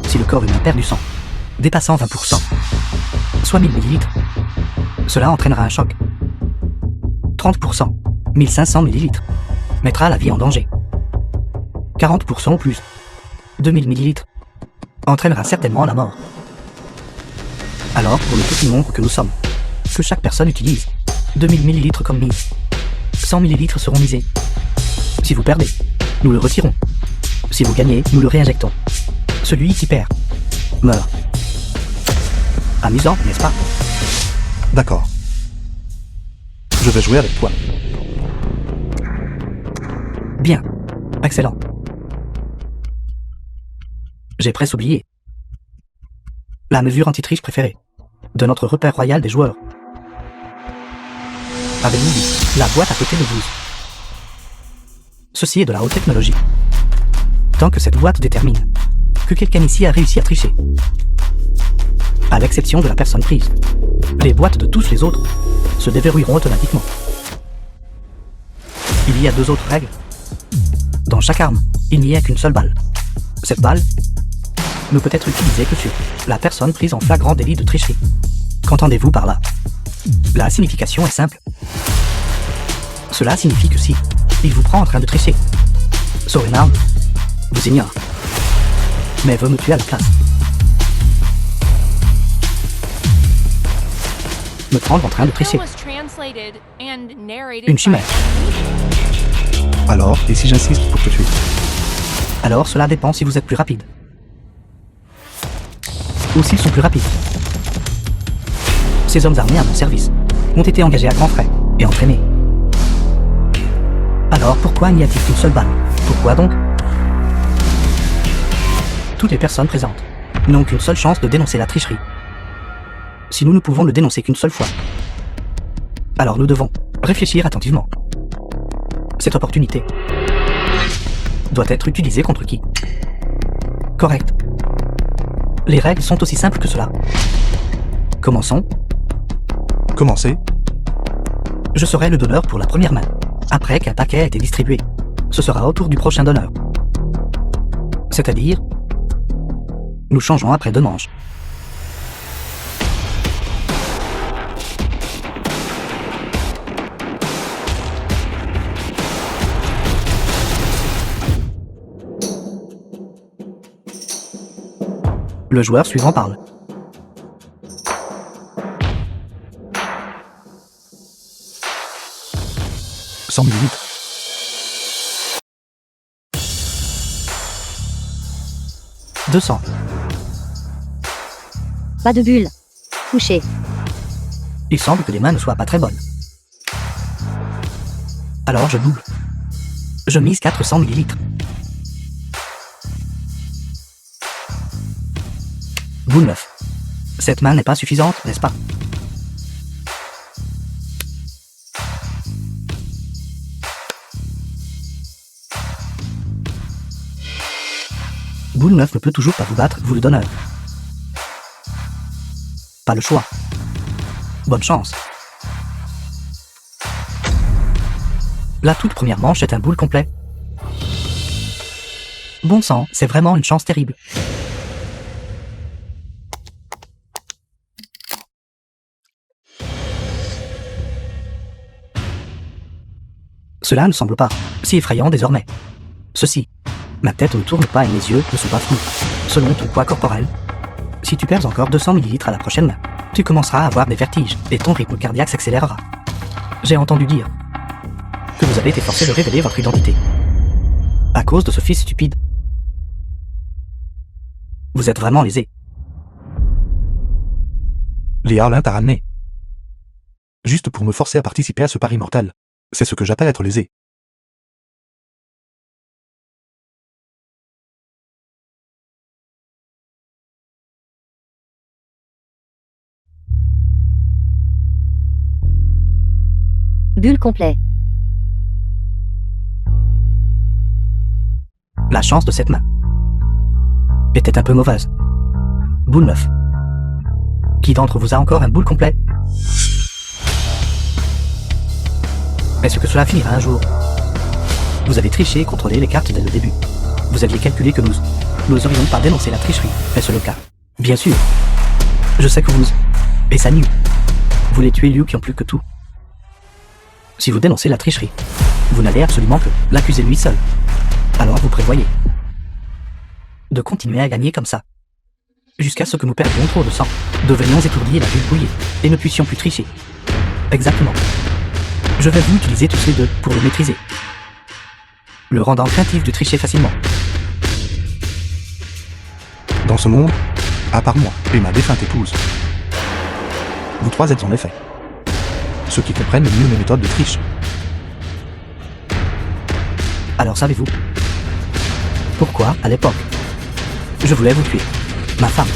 Si le corps humain perd du sang dépassant 20%, soit 1000 millilitres, cela entraînera un choc. 30%, 1500 millilitres, mettra la vie en danger. 40% ou plus, 2000 millilitres, entraînera certainement la mort. Alors, pour le petit nombre que nous sommes, que chaque personne utilise 2000 millilitres comme mise, 100 millilitres seront misés. Si vous perdez, nous le retirons. Si vous gagnez, nous le réinjectons. Celui qui perd meurt. Amusant, n'est-ce pas? D'accord. Je vais jouer avec toi. Bien. Excellent. J'ai presque oublié. La mesure anti-triche préférée de notre repère royal des joueurs. Avez-vous vu la boîte à côté de vous? Ceci est de la haute technologie. Tant que cette boîte détermine que quelqu'un ici a réussi à tricher, à l'exception de la personne prise, les boîtes de tous les autres se déverrouilleront automatiquement. Il y a 2 autres règles. Dans chaque arme, il n'y a qu'une seule balle. Cette balle ne peut être utilisée que sur la personne prise en flagrant délit de tricherie. Qu'entendez-vous par là? La signification est simple. Cela signifie que si il vous prend en train de tricher sur une arme, vous ignore, mais veut me tuer à la place. Me prendre en train de tricher. Une chimère. Alors, et si j'insiste pour te tuer? Alors cela dépend si vous êtes plus rapide. Ou s'ils sont plus rapides. Ces hommes armés à mon service ont été engagés à grands frais et entraînés. Alors pourquoi n'y a-t-il qu'une seule balle? Pourquoi donc? Toutes les personnes présentes n'ont qu'une seule chance de dénoncer la tricherie. Si nous ne pouvons le dénoncer qu'une seule fois, alors nous devons réfléchir attentivement. Cette opportunité doit être utilisée contre qui? Correct. Les règles sont aussi simples que cela. Commençons. Commencez. Je serai le donneur pour la première main. Après qu'un paquet a été distribué, ce sera au tour du prochain donneur. C'est-à-dire, nous changeons après 2 manches. Le joueur suivant parle. « 100 millilitres. « 200. Pas de bulle. Touché. Il semble que les mains ne soient pas très bonnes. Alors je double. Je mise 400 ml. Boule 9. Cette main n'est pas suffisante, n'est-ce pas? Boule 9 ne peut toujours pas vous battre, vous le donneur. Pas le choix. Bonne chance. La toute première manche est un boule complet. Bon sang, c'est vraiment une chance terrible. Cela ne semble pas si effrayant désormais. Ceci. Ma tête ne tourne pas et mes yeux ne sont pas flous. Selon ton poids corporel, si tu perds encore 200 ml à la prochaine main, tu commenceras à avoir des vertiges et ton rythme cardiaque s'accélérera. J'ai entendu dire que vous avez été forcé de révéler votre identité à cause de ce fils stupide. Vous êtes vraiment lésé. Les Harlins t'a ramené. Juste pour me forcer à participer à ce pari mortel. C'est ce que j'appelle être lésé. Bulle complet. La chance de cette main était un peu mauvaise. Boule 9. Qui d'entre vous a encore un boule complet? Est-ce que cela finira un jour? Vous avez triché et contrôlé les cartes dès le début. Vous aviez calculé que nous n'oserions pas dénoncer la tricherie. Est-ce le cas? Bien sûr. Je sais que vous... Et ça nuit. Vous les tuez Liu qui ont plus que tout. Si vous dénoncez la tricherie, vous n'allez absolument que l'accuser lui seul. Alors vous prévoyez de continuer à gagner comme ça, jusqu'à ce que nous perdions trop de sang, devenions étourdis et la vue brouillée, et ne puissions plus tricher. Exactement. Je vais vous utiliser tous les deux pour le maîtriser, le rendant craintif de tricher facilement. Dans ce monde, à part moi et ma défunte épouse, vous trois êtes en effet ceux qui comprennent le mieux mes méthodes de triche. Alors savez-vous pourquoi, à l'époque, je voulais vous tuer, ma femme?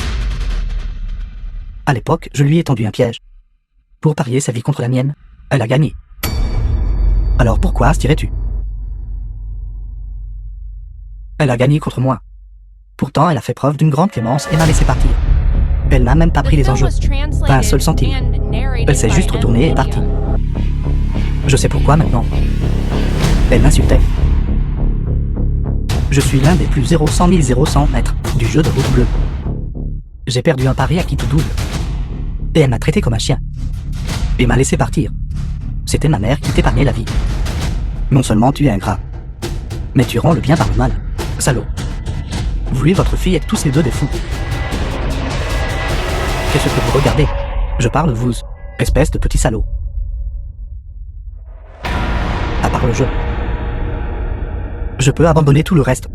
À l'époque, je lui ai tendu un piège. Pour parier sa vie contre la mienne, elle a gagné. Alors pourquoi astirais-tu? Elle a gagné contre moi. Pourtant, elle a fait preuve d'une grande clémence et m'a laissé partir. Elle n'a même pas pris les enjeux. Pas un seul centime. Elle s'est juste retournée et est partie. Je sais pourquoi maintenant. Elle m'insultait. Je suis l'un des plus 0 100 mètres du jeu de route bleue. J'ai perdu un pari à qui tout double. Et elle m'a traité comme un chien. Et m'a laissé partir. C'était ma mère qui t'épargnait la vie. Non seulement tu es ingrat, mais tu rends le bien par le mal. Salaud. Vous et votre fille êtes tous les deux des fous. Qu'est-ce que vous regardez? Je parle de vous, espèce de petit salaud. À part le jeu. Je peux abandonner tout le reste.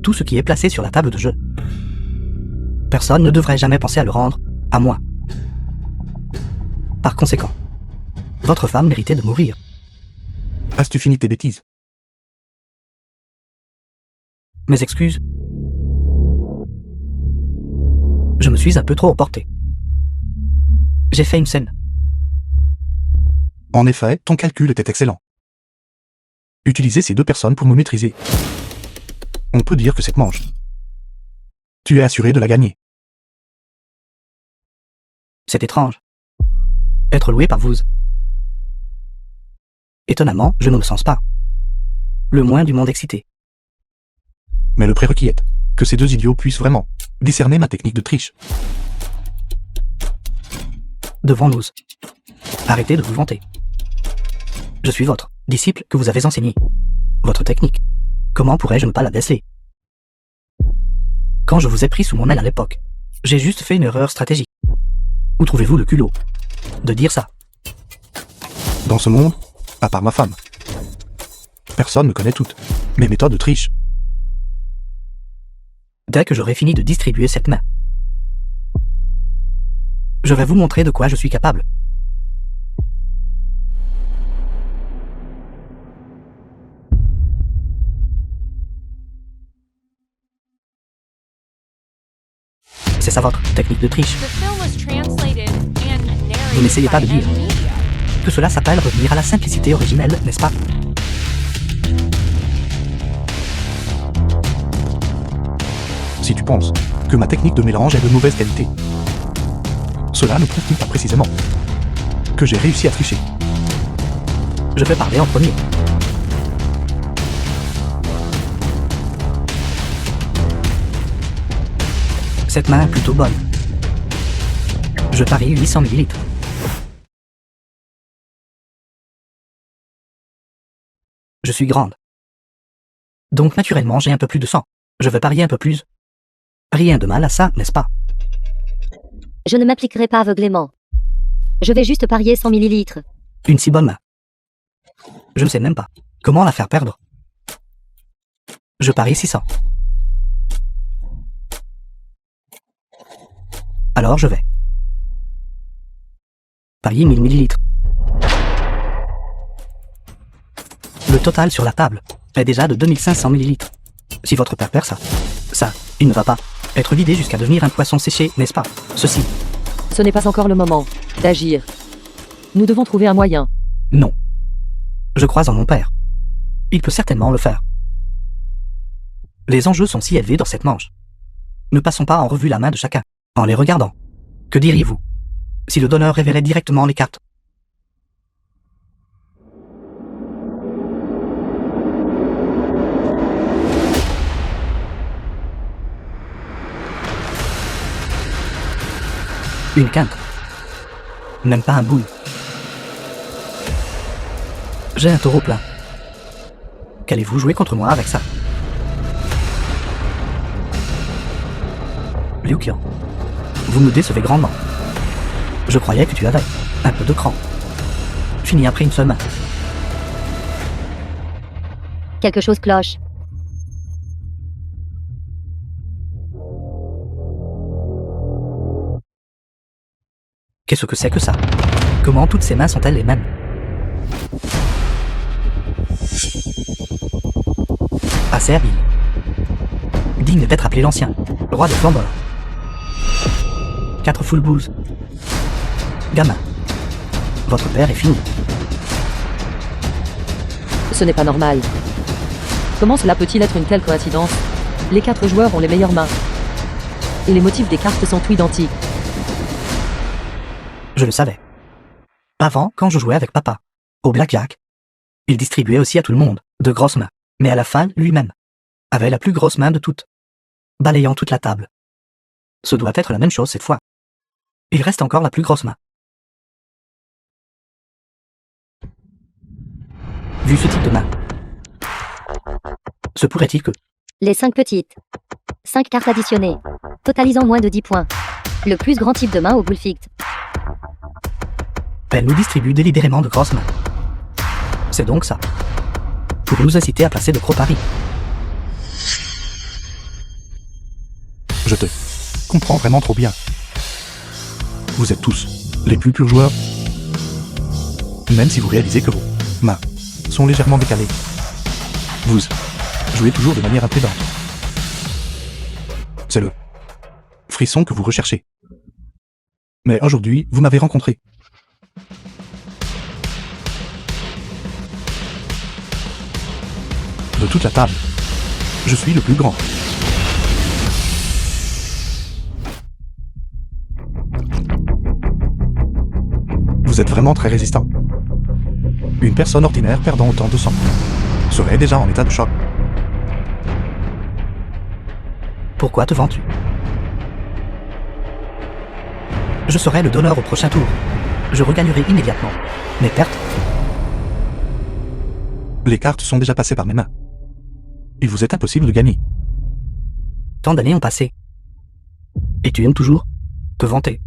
Tout ce qui est placé sur la table de jeu. Personne ne devrait jamais penser à le rendre, à moi. Par conséquent, votre femme méritait de mourir. As-tu fini tes bêtises? Mes excuses. Je me suis un peu trop emporté. J'ai fait une scène. En effet, ton calcul était excellent. Utiliser ces deux personnes pour me maîtriser. On peut dire que cette manche, tu es assuré de la gagner. C'est étrange. Être loué par vous. Étonnamment, je ne me sens pas le moins du monde excité. Mais le prérequis est que ces deux idiots puissent vraiment discerner ma technique de triche. Devant nous. Arrêtez de vous vanter. Je suis votre disciple que vous avez enseigné. Votre technique. Comment pourrais-je ne pas la déceler? Quand je vous ai pris sous mon aile à l'époque, j'ai juste fait une erreur stratégique. Où trouvez-vous le culot de dire ça? Dans ce monde, à part ma femme, personne ne connaît toutes mes méthodes de triche. Dès que j'aurai fini de distribuer cette main, je vais vous montrer de quoi je suis capable. ça votre technique de triche? The film was translated and narrated n'essayez pas by de dire. N Media. Que cela s'appelle revenir à la simplicité originelle, n'est-ce pas? Si tu penses que ma technique de mélange est de mauvaise qualité, cela ne prouve-t-il pas précisément que j'ai réussi à tricher? Je vais parler en premier. Cette main est plutôt bonne. Je parie 800 ml. Je suis grande. Donc naturellement j'ai un peu plus de sang. Je vais parier un peu plus. Rien de mal à ça, n'est-ce pas? Je ne m'appliquerai pas aveuglément. Je vais juste parier 100 millilitres. Une si bonne main. Je ne sais même pas comment la faire perdre. Je parie 600. Alors je vais parier 1000 millilitres. Le total sur la table est déjà de 2500 millilitres. Si votre père perd ça, il ne va pas être vidé jusqu'à devenir un poisson séché, n'est-ce pas? Ceci, Ce n'est pas encore le moment d'agir. Nous devons trouver un moyen. non. Je crois en mon père. Il peut certainement le faire. Les enjeux sont si élevés dans cette manche. Ne passons pas en revue la main de chacun, en les regardant. Que diriez-vous si le donneur révélait directement les cartes? Une quinte. Même pas un boule. J'ai un taureau plein. Qu'allez-vous jouer contre moi avec ça? Liu Qian, vous me décevez grandement. Je croyais que tu avais un peu de cran. Fini après une seule main. Quelque chose cloche. Qu'est-ce que c'est que ça? Comment toutes ces mains sont-elles les mêmes? Assez habile. Digne d'être appelé l'ancien, roi des flambeurs. 4 full blues. Gamin. Votre père est fini. Ce n'est pas normal. Comment cela peut-il être une telle coïncidence? Les 4 joueurs ont les meilleures mains. Et les motifs des cartes sont tous identiques. Je le savais. Avant, quand je jouais avec papa, au blackjack, il distribuait aussi à tout le monde de grosses mains. Mais à la fin, lui-même avait la plus grosse main de toutes, balayant toute la table. Ce doit être la même chose cette fois. Il reste encore la plus grosse main. Vu ce type de main, se pourrait-il que... Les 5 petites. 5 cartes additionnées. Totalisant moins de 10 points. Le plus grand type de main au bullfight. Elle nous distribue délibérément de grosses mains. C'est donc ça. Pour nous inciter à placer de gros paris. Je te comprends vraiment trop bien. Vous êtes tous les plus purs joueurs. Même si vous réalisez que vos mains sont légèrement décalées. Vous jouez toujours de manière imprudente. C'est le frisson que vous recherchez. Mais aujourd'hui, vous m'avez rencontré. De toute la table, je suis le plus grand. Vous êtes vraiment très résistant. Une personne ordinaire perdant autant de sang serait déjà en état de choc. Pourquoi te vends-tu? Je serai le donneur au prochain tour. Je regagnerai immédiatement mes pertes. Les cartes sont déjà passées par mes mains. Il vous est impossible de gagner. Tant d'années ont passé. Et tu aimes toujours te vanter.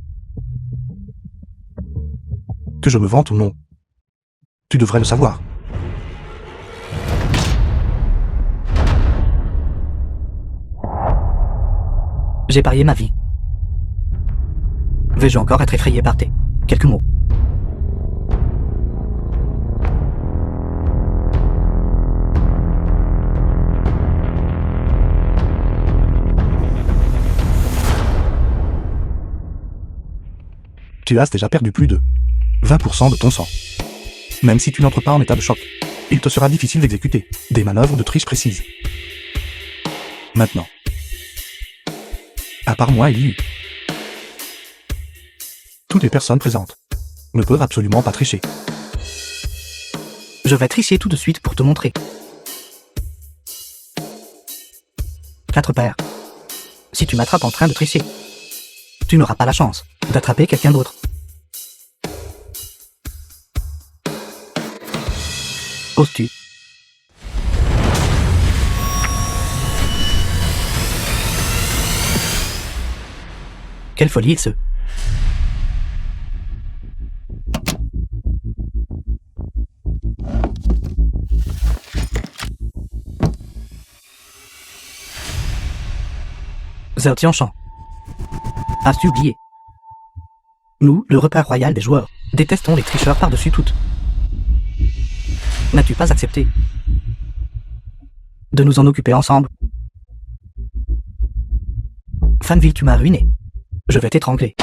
Que je me vante ou non, tu devrais le savoir. J'ai parié ma vie. Vais-je encore être effrayé par tes quelques mots? Tu as déjà perdu plus de 20% de ton sang. Même si tu n'entres pas en état de choc, il te sera difficile d'exécuter des manœuvres de triche précises. Maintenant, à part moi et Liu, toutes les personnes présentes ne peuvent absolument pas tricher. Je vais tricher tout de suite pour te montrer. 4 paires. Si tu m'attrapes en train de tricher, tu n'auras pas la chance d'attraper quelqu'un d'autre. Oses-tu? Quelle folie est-ce? Zhao Tianshan. As-tu oublié? Nous, le repère royal des joueurs, détestons les tricheurs par-dessus toutes. N'as-tu pas accepté de nous en occuper ensemble? Fanville, tu m'as ruiné. Je vais t'étrangler.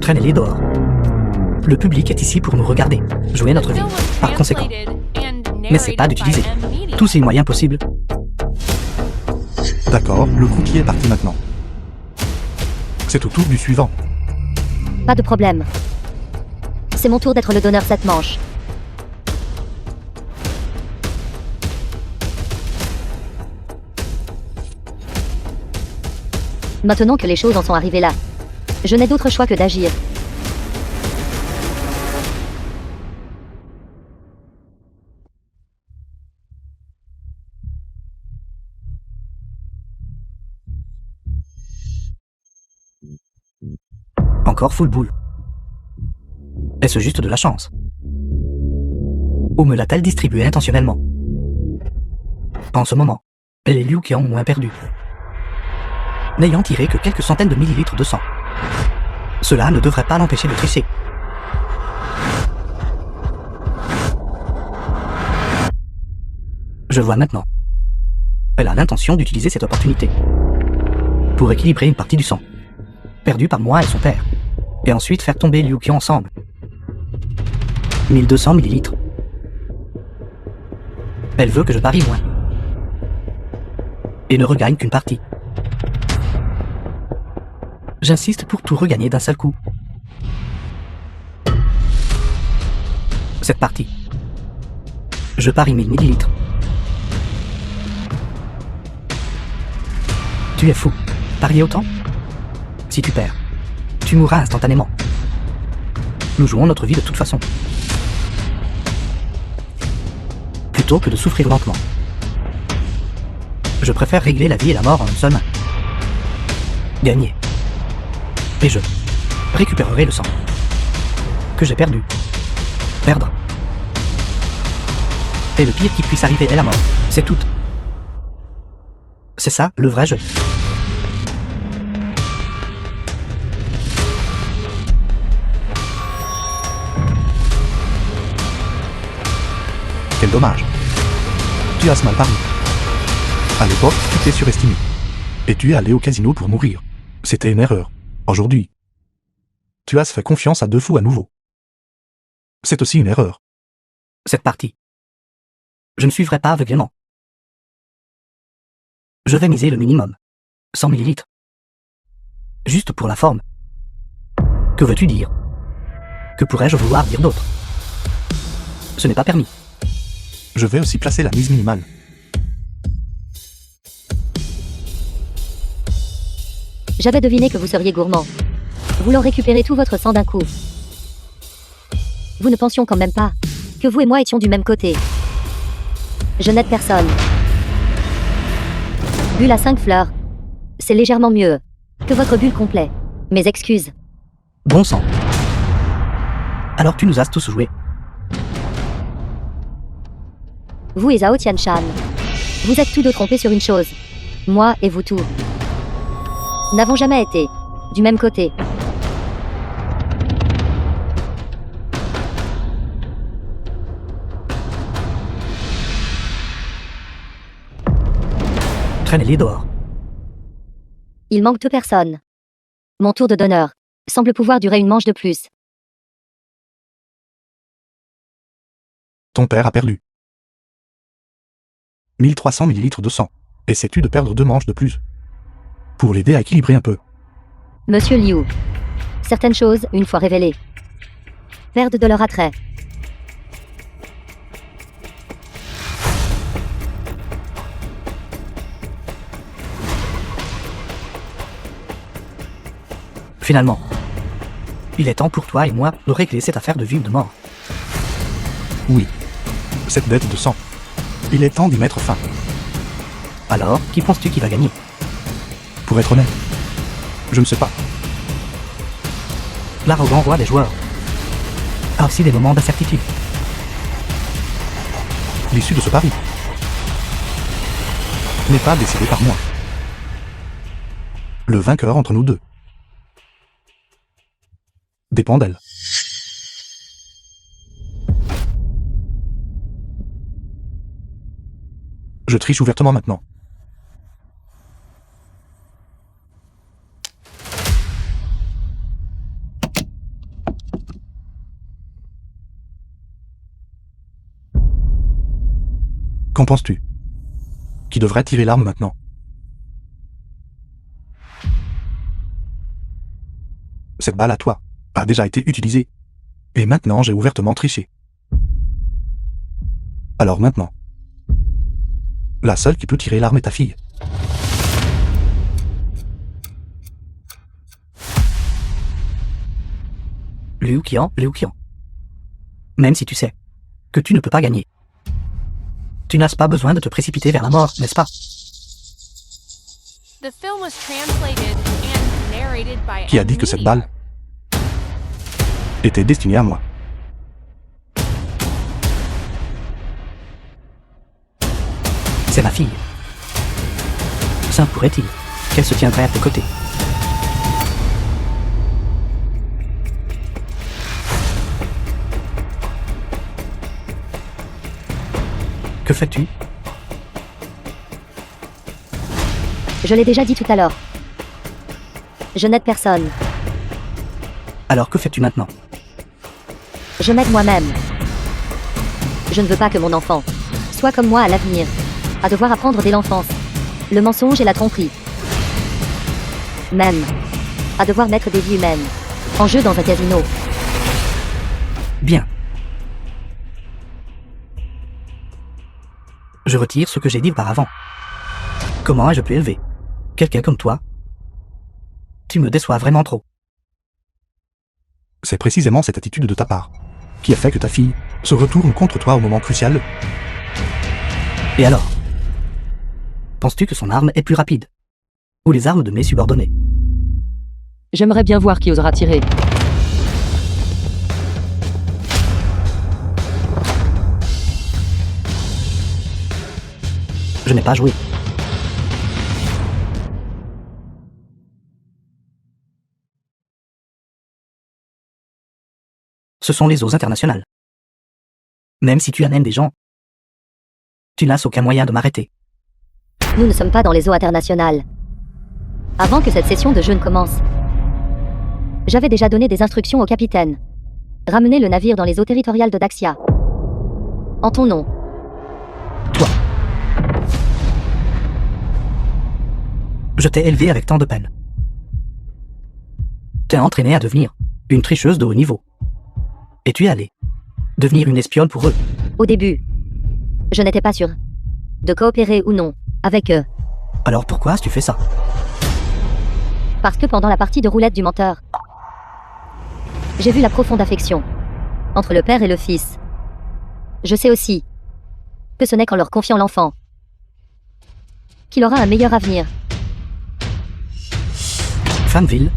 Traînez-les dehors. Le public est ici pour nous regarder, jouer notre vie. Par conséquent, n'essaie pas d'utiliser tous ces moyens possibles. D'accord, le cookie est parti maintenant. C'est au tour du suivant. Pas de problème. C'est mon tour d'être le donneur cette manche. Maintenant que les choses en sont arrivées là, je n'ai d'autre choix que d'agir. Encore full boule. Est-ce juste de la chance? Ou me l'a-t-elle distribué intentionnellement? En ce moment, les Liu qui ont moins perdu, n'ayant tiré que quelques centaines de millilitres de sang. Cela ne devrait pas l'empêcher de tricher. Je vois maintenant. Elle a l'intention d'utiliser cette opportunité pour équilibrer une partie du sang, perdu par moi et son père, et ensuite faire tomber Liu Qian ensemble. 1200 millilitres. Elle veut que je parie moins et ne regagne qu'une partie. J'insiste pour tout regagner d'un seul coup. Cette partie, je parie 1000 millilitres. Tu es fou. Parier autant? Si tu perds, tu mourras instantanément. Nous jouons notre vie de toute façon. Plutôt que de souffrir lentement, je préfère régler la vie et la mort en une seule main. Gagner. Et je récupérerai le sang que j'ai perdu. Perdre. Et le pire qui puisse arriver est la mort. C'est tout. C'est ça, le vrai jeu. Quel dommage. Tu as mal parié. À l'époque, tu t'es surestimé. Et tu es allé au casino pour mourir. C'était une erreur. Aujourd'hui, tu as fait confiance à deux fous à nouveau. C'est aussi une erreur. Cette partie, je ne suivrai pas aveuglément. Je vais miser le minimum. 100 millilitres. Juste pour la forme. Que veux-tu dire? Que pourrais-je vouloir dire d'autre? Ce n'est pas permis. Je vais aussi placer la mise minimale. J'avais deviné que vous seriez gourmand. Voulant récupérer tout votre sang d'un coup. Vous ne pensions quand même pas que vous et moi étions du même côté. Je n'aide personne. Bulle à 5 fleurs. C'est légèrement mieux que votre bulle complet. Mes excuses. Bon sang. Alors tu nous as tous joués. Vous et Zhao Tianshan. Vous êtes tous deux trompés sur une chose. Moi et vous tous n'avons jamais été du même côté. Traînez-les dehors. Il manque 2 personnes. Mon tour de donneur semble pouvoir durer une manche de plus. Ton père a perdu 1300 millilitres de sang. Essaies-tu de perdre 2 manches de plus pour l'aider à équilibrer un peu? Monsieur Liu. Certaines choses, une fois révélées, perdent de leur attrait. Finalement, il est temps pour toi et moi de régler cette affaire de vie ou de mort. Oui. Cette dette de sang. Il est temps d'y mettre fin. Alors, qui penses-tu qui va gagner? Pour être honnête, je ne sais pas. L'arrogant roi des joueurs a aussi des moments d'incertitude. L'issue de ce pari n'est pas décidée par moi. Le vainqueur entre nous deux dépend d'elle. Je triche ouvertement maintenant. Qu'en penses-tu? Qui devrait tirer l'arme maintenant? Cette balle à toi a déjà été utilisée. Et maintenant j'ai ouvertement triché. Alors maintenant, la seule qui peut tirer l'arme est ta fille. Liu Qian. Même si tu sais que tu ne peux pas gagner, tu n'as pas besoin de te précipiter vers la mort, n'est-ce pas? The film was translated and narrated by Qui a dit que cette Amelia. balle était destinée à moi? C'est ma fille. Ça pourrait-il qu'elle se tiendrait à tes côtés? Que fais-tu? Je l'ai déjà dit tout à l'heure. Je n'aide personne. Alors que fais-tu maintenant? Je m'aide moi-même. Je ne veux pas que mon enfant soit comme moi à l'avenir, à devoir apprendre dès l'enfance le mensonge et la tromperie. Même à devoir mettre des vies humaines en jeu dans un casino. Bien. Je retire ce que j'ai dit auparavant. Comment ai-je pu élever quelqu'un comme toi? Tu me déçois vraiment trop. C'est précisément cette attitude de ta part qui a fait que ta fille se retourne contre toi au moment crucial. Et alors? Penses-tu que son arme est plus rapide? Ou les armes de mes subordonnés? J'aimerais bien voir qui osera tirer. Je n'ai pas joué. Ce sont les eaux internationales. Même si tu amènes des gens, tu n'as aucun moyen de m'arrêter. Nous ne sommes pas dans les eaux internationales. Avant que cette session de jeu ne commence, j'avais déjà donné des instructions au capitaine. Ramener le navire dans les eaux territoriales de Daxia. En ton nom. Toi. Je t'ai élevé avec tant de peine. T'es entraîné à devenir une tricheuse de haut niveau. Et tu es allé devenir une espionne pour eux. Au début, je n'étais pas sûre de coopérer ou non avec eux. Alors pourquoi as-tu fait ça? Parce que pendant la partie de roulette du menteur, j'ai vu la profonde affection entre le père et le fils. Je sais aussi que ce n'est qu'en leur confiant l'enfant qu'il aura un meilleur avenir. Fameville.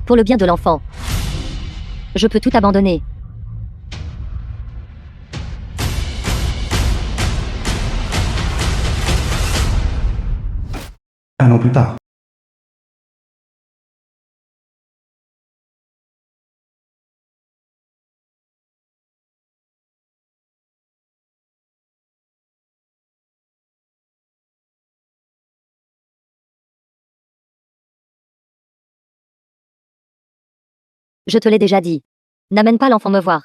Pour le bien de l'enfant, je peux tout abandonner. Un an plus tard. Je te l'ai déjà dit. N'amène pas l'enfant me voir.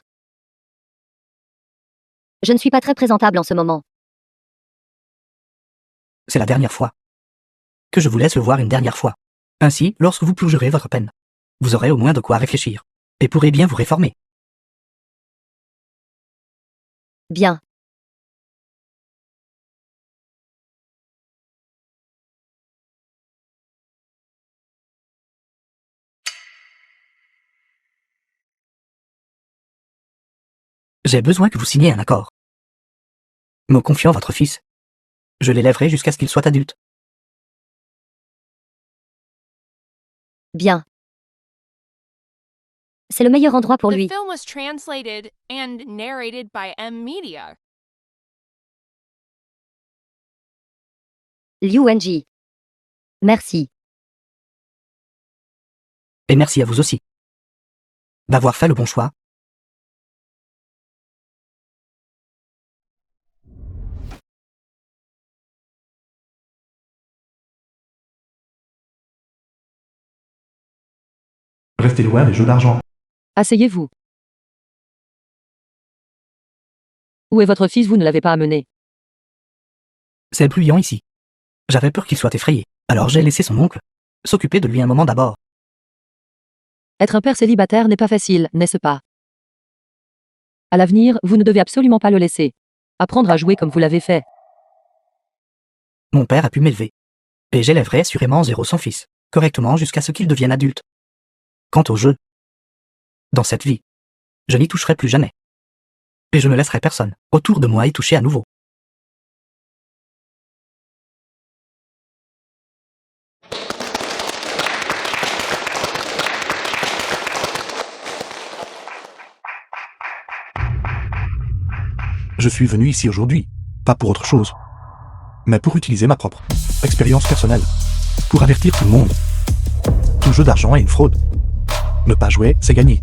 Je ne suis pas très présentable en ce moment. C'est la dernière fois. Que je vous laisse le voir une dernière fois. Ainsi, lorsque vous purgerez votre peine, vous aurez au moins de quoi réfléchir, et pourrez bien vous réformer. Bien. J'ai besoin que vous signiez un accord. Me confiant votre fils, je l'élèverai jusqu'à ce qu'il soit adulte. Bien. C'est le meilleur endroit pour The lui. film was translated and narrated by M Media. Liu Wenji. Merci. Et merci à vous aussi d'avoir fait le bon choix. Restez loin des jeux d'argent. Asseyez-vous. Où est votre fils? Vous ne l'avez pas amené. C'est bruyant ici. J'avais peur qu'il soit effrayé, alors j'ai laissé son oncle s'occuper de lui un moment d'abord. Être un père célibataire n'est pas facile, n'est-ce pas? À l'avenir, vous ne devez absolument pas le laisser. Apprendre à jouer comme vous l'avez fait. Mon père a pu m'élever. Et j'élèverai assurément Zéro son fils, correctement jusqu'à ce qu'il devienne adulte. Quant au jeu, dans cette vie, je n'y toucherai plus jamais. Et je ne laisserai personne autour de moi y toucher à nouveau. Je suis venu ici aujourd'hui, pas pour autre chose, mais pour utiliser ma propre expérience personnelle, pour avertir tout le monde. Tout jeu d'argent est une fraude. Ne pas jouer, c'est gagner.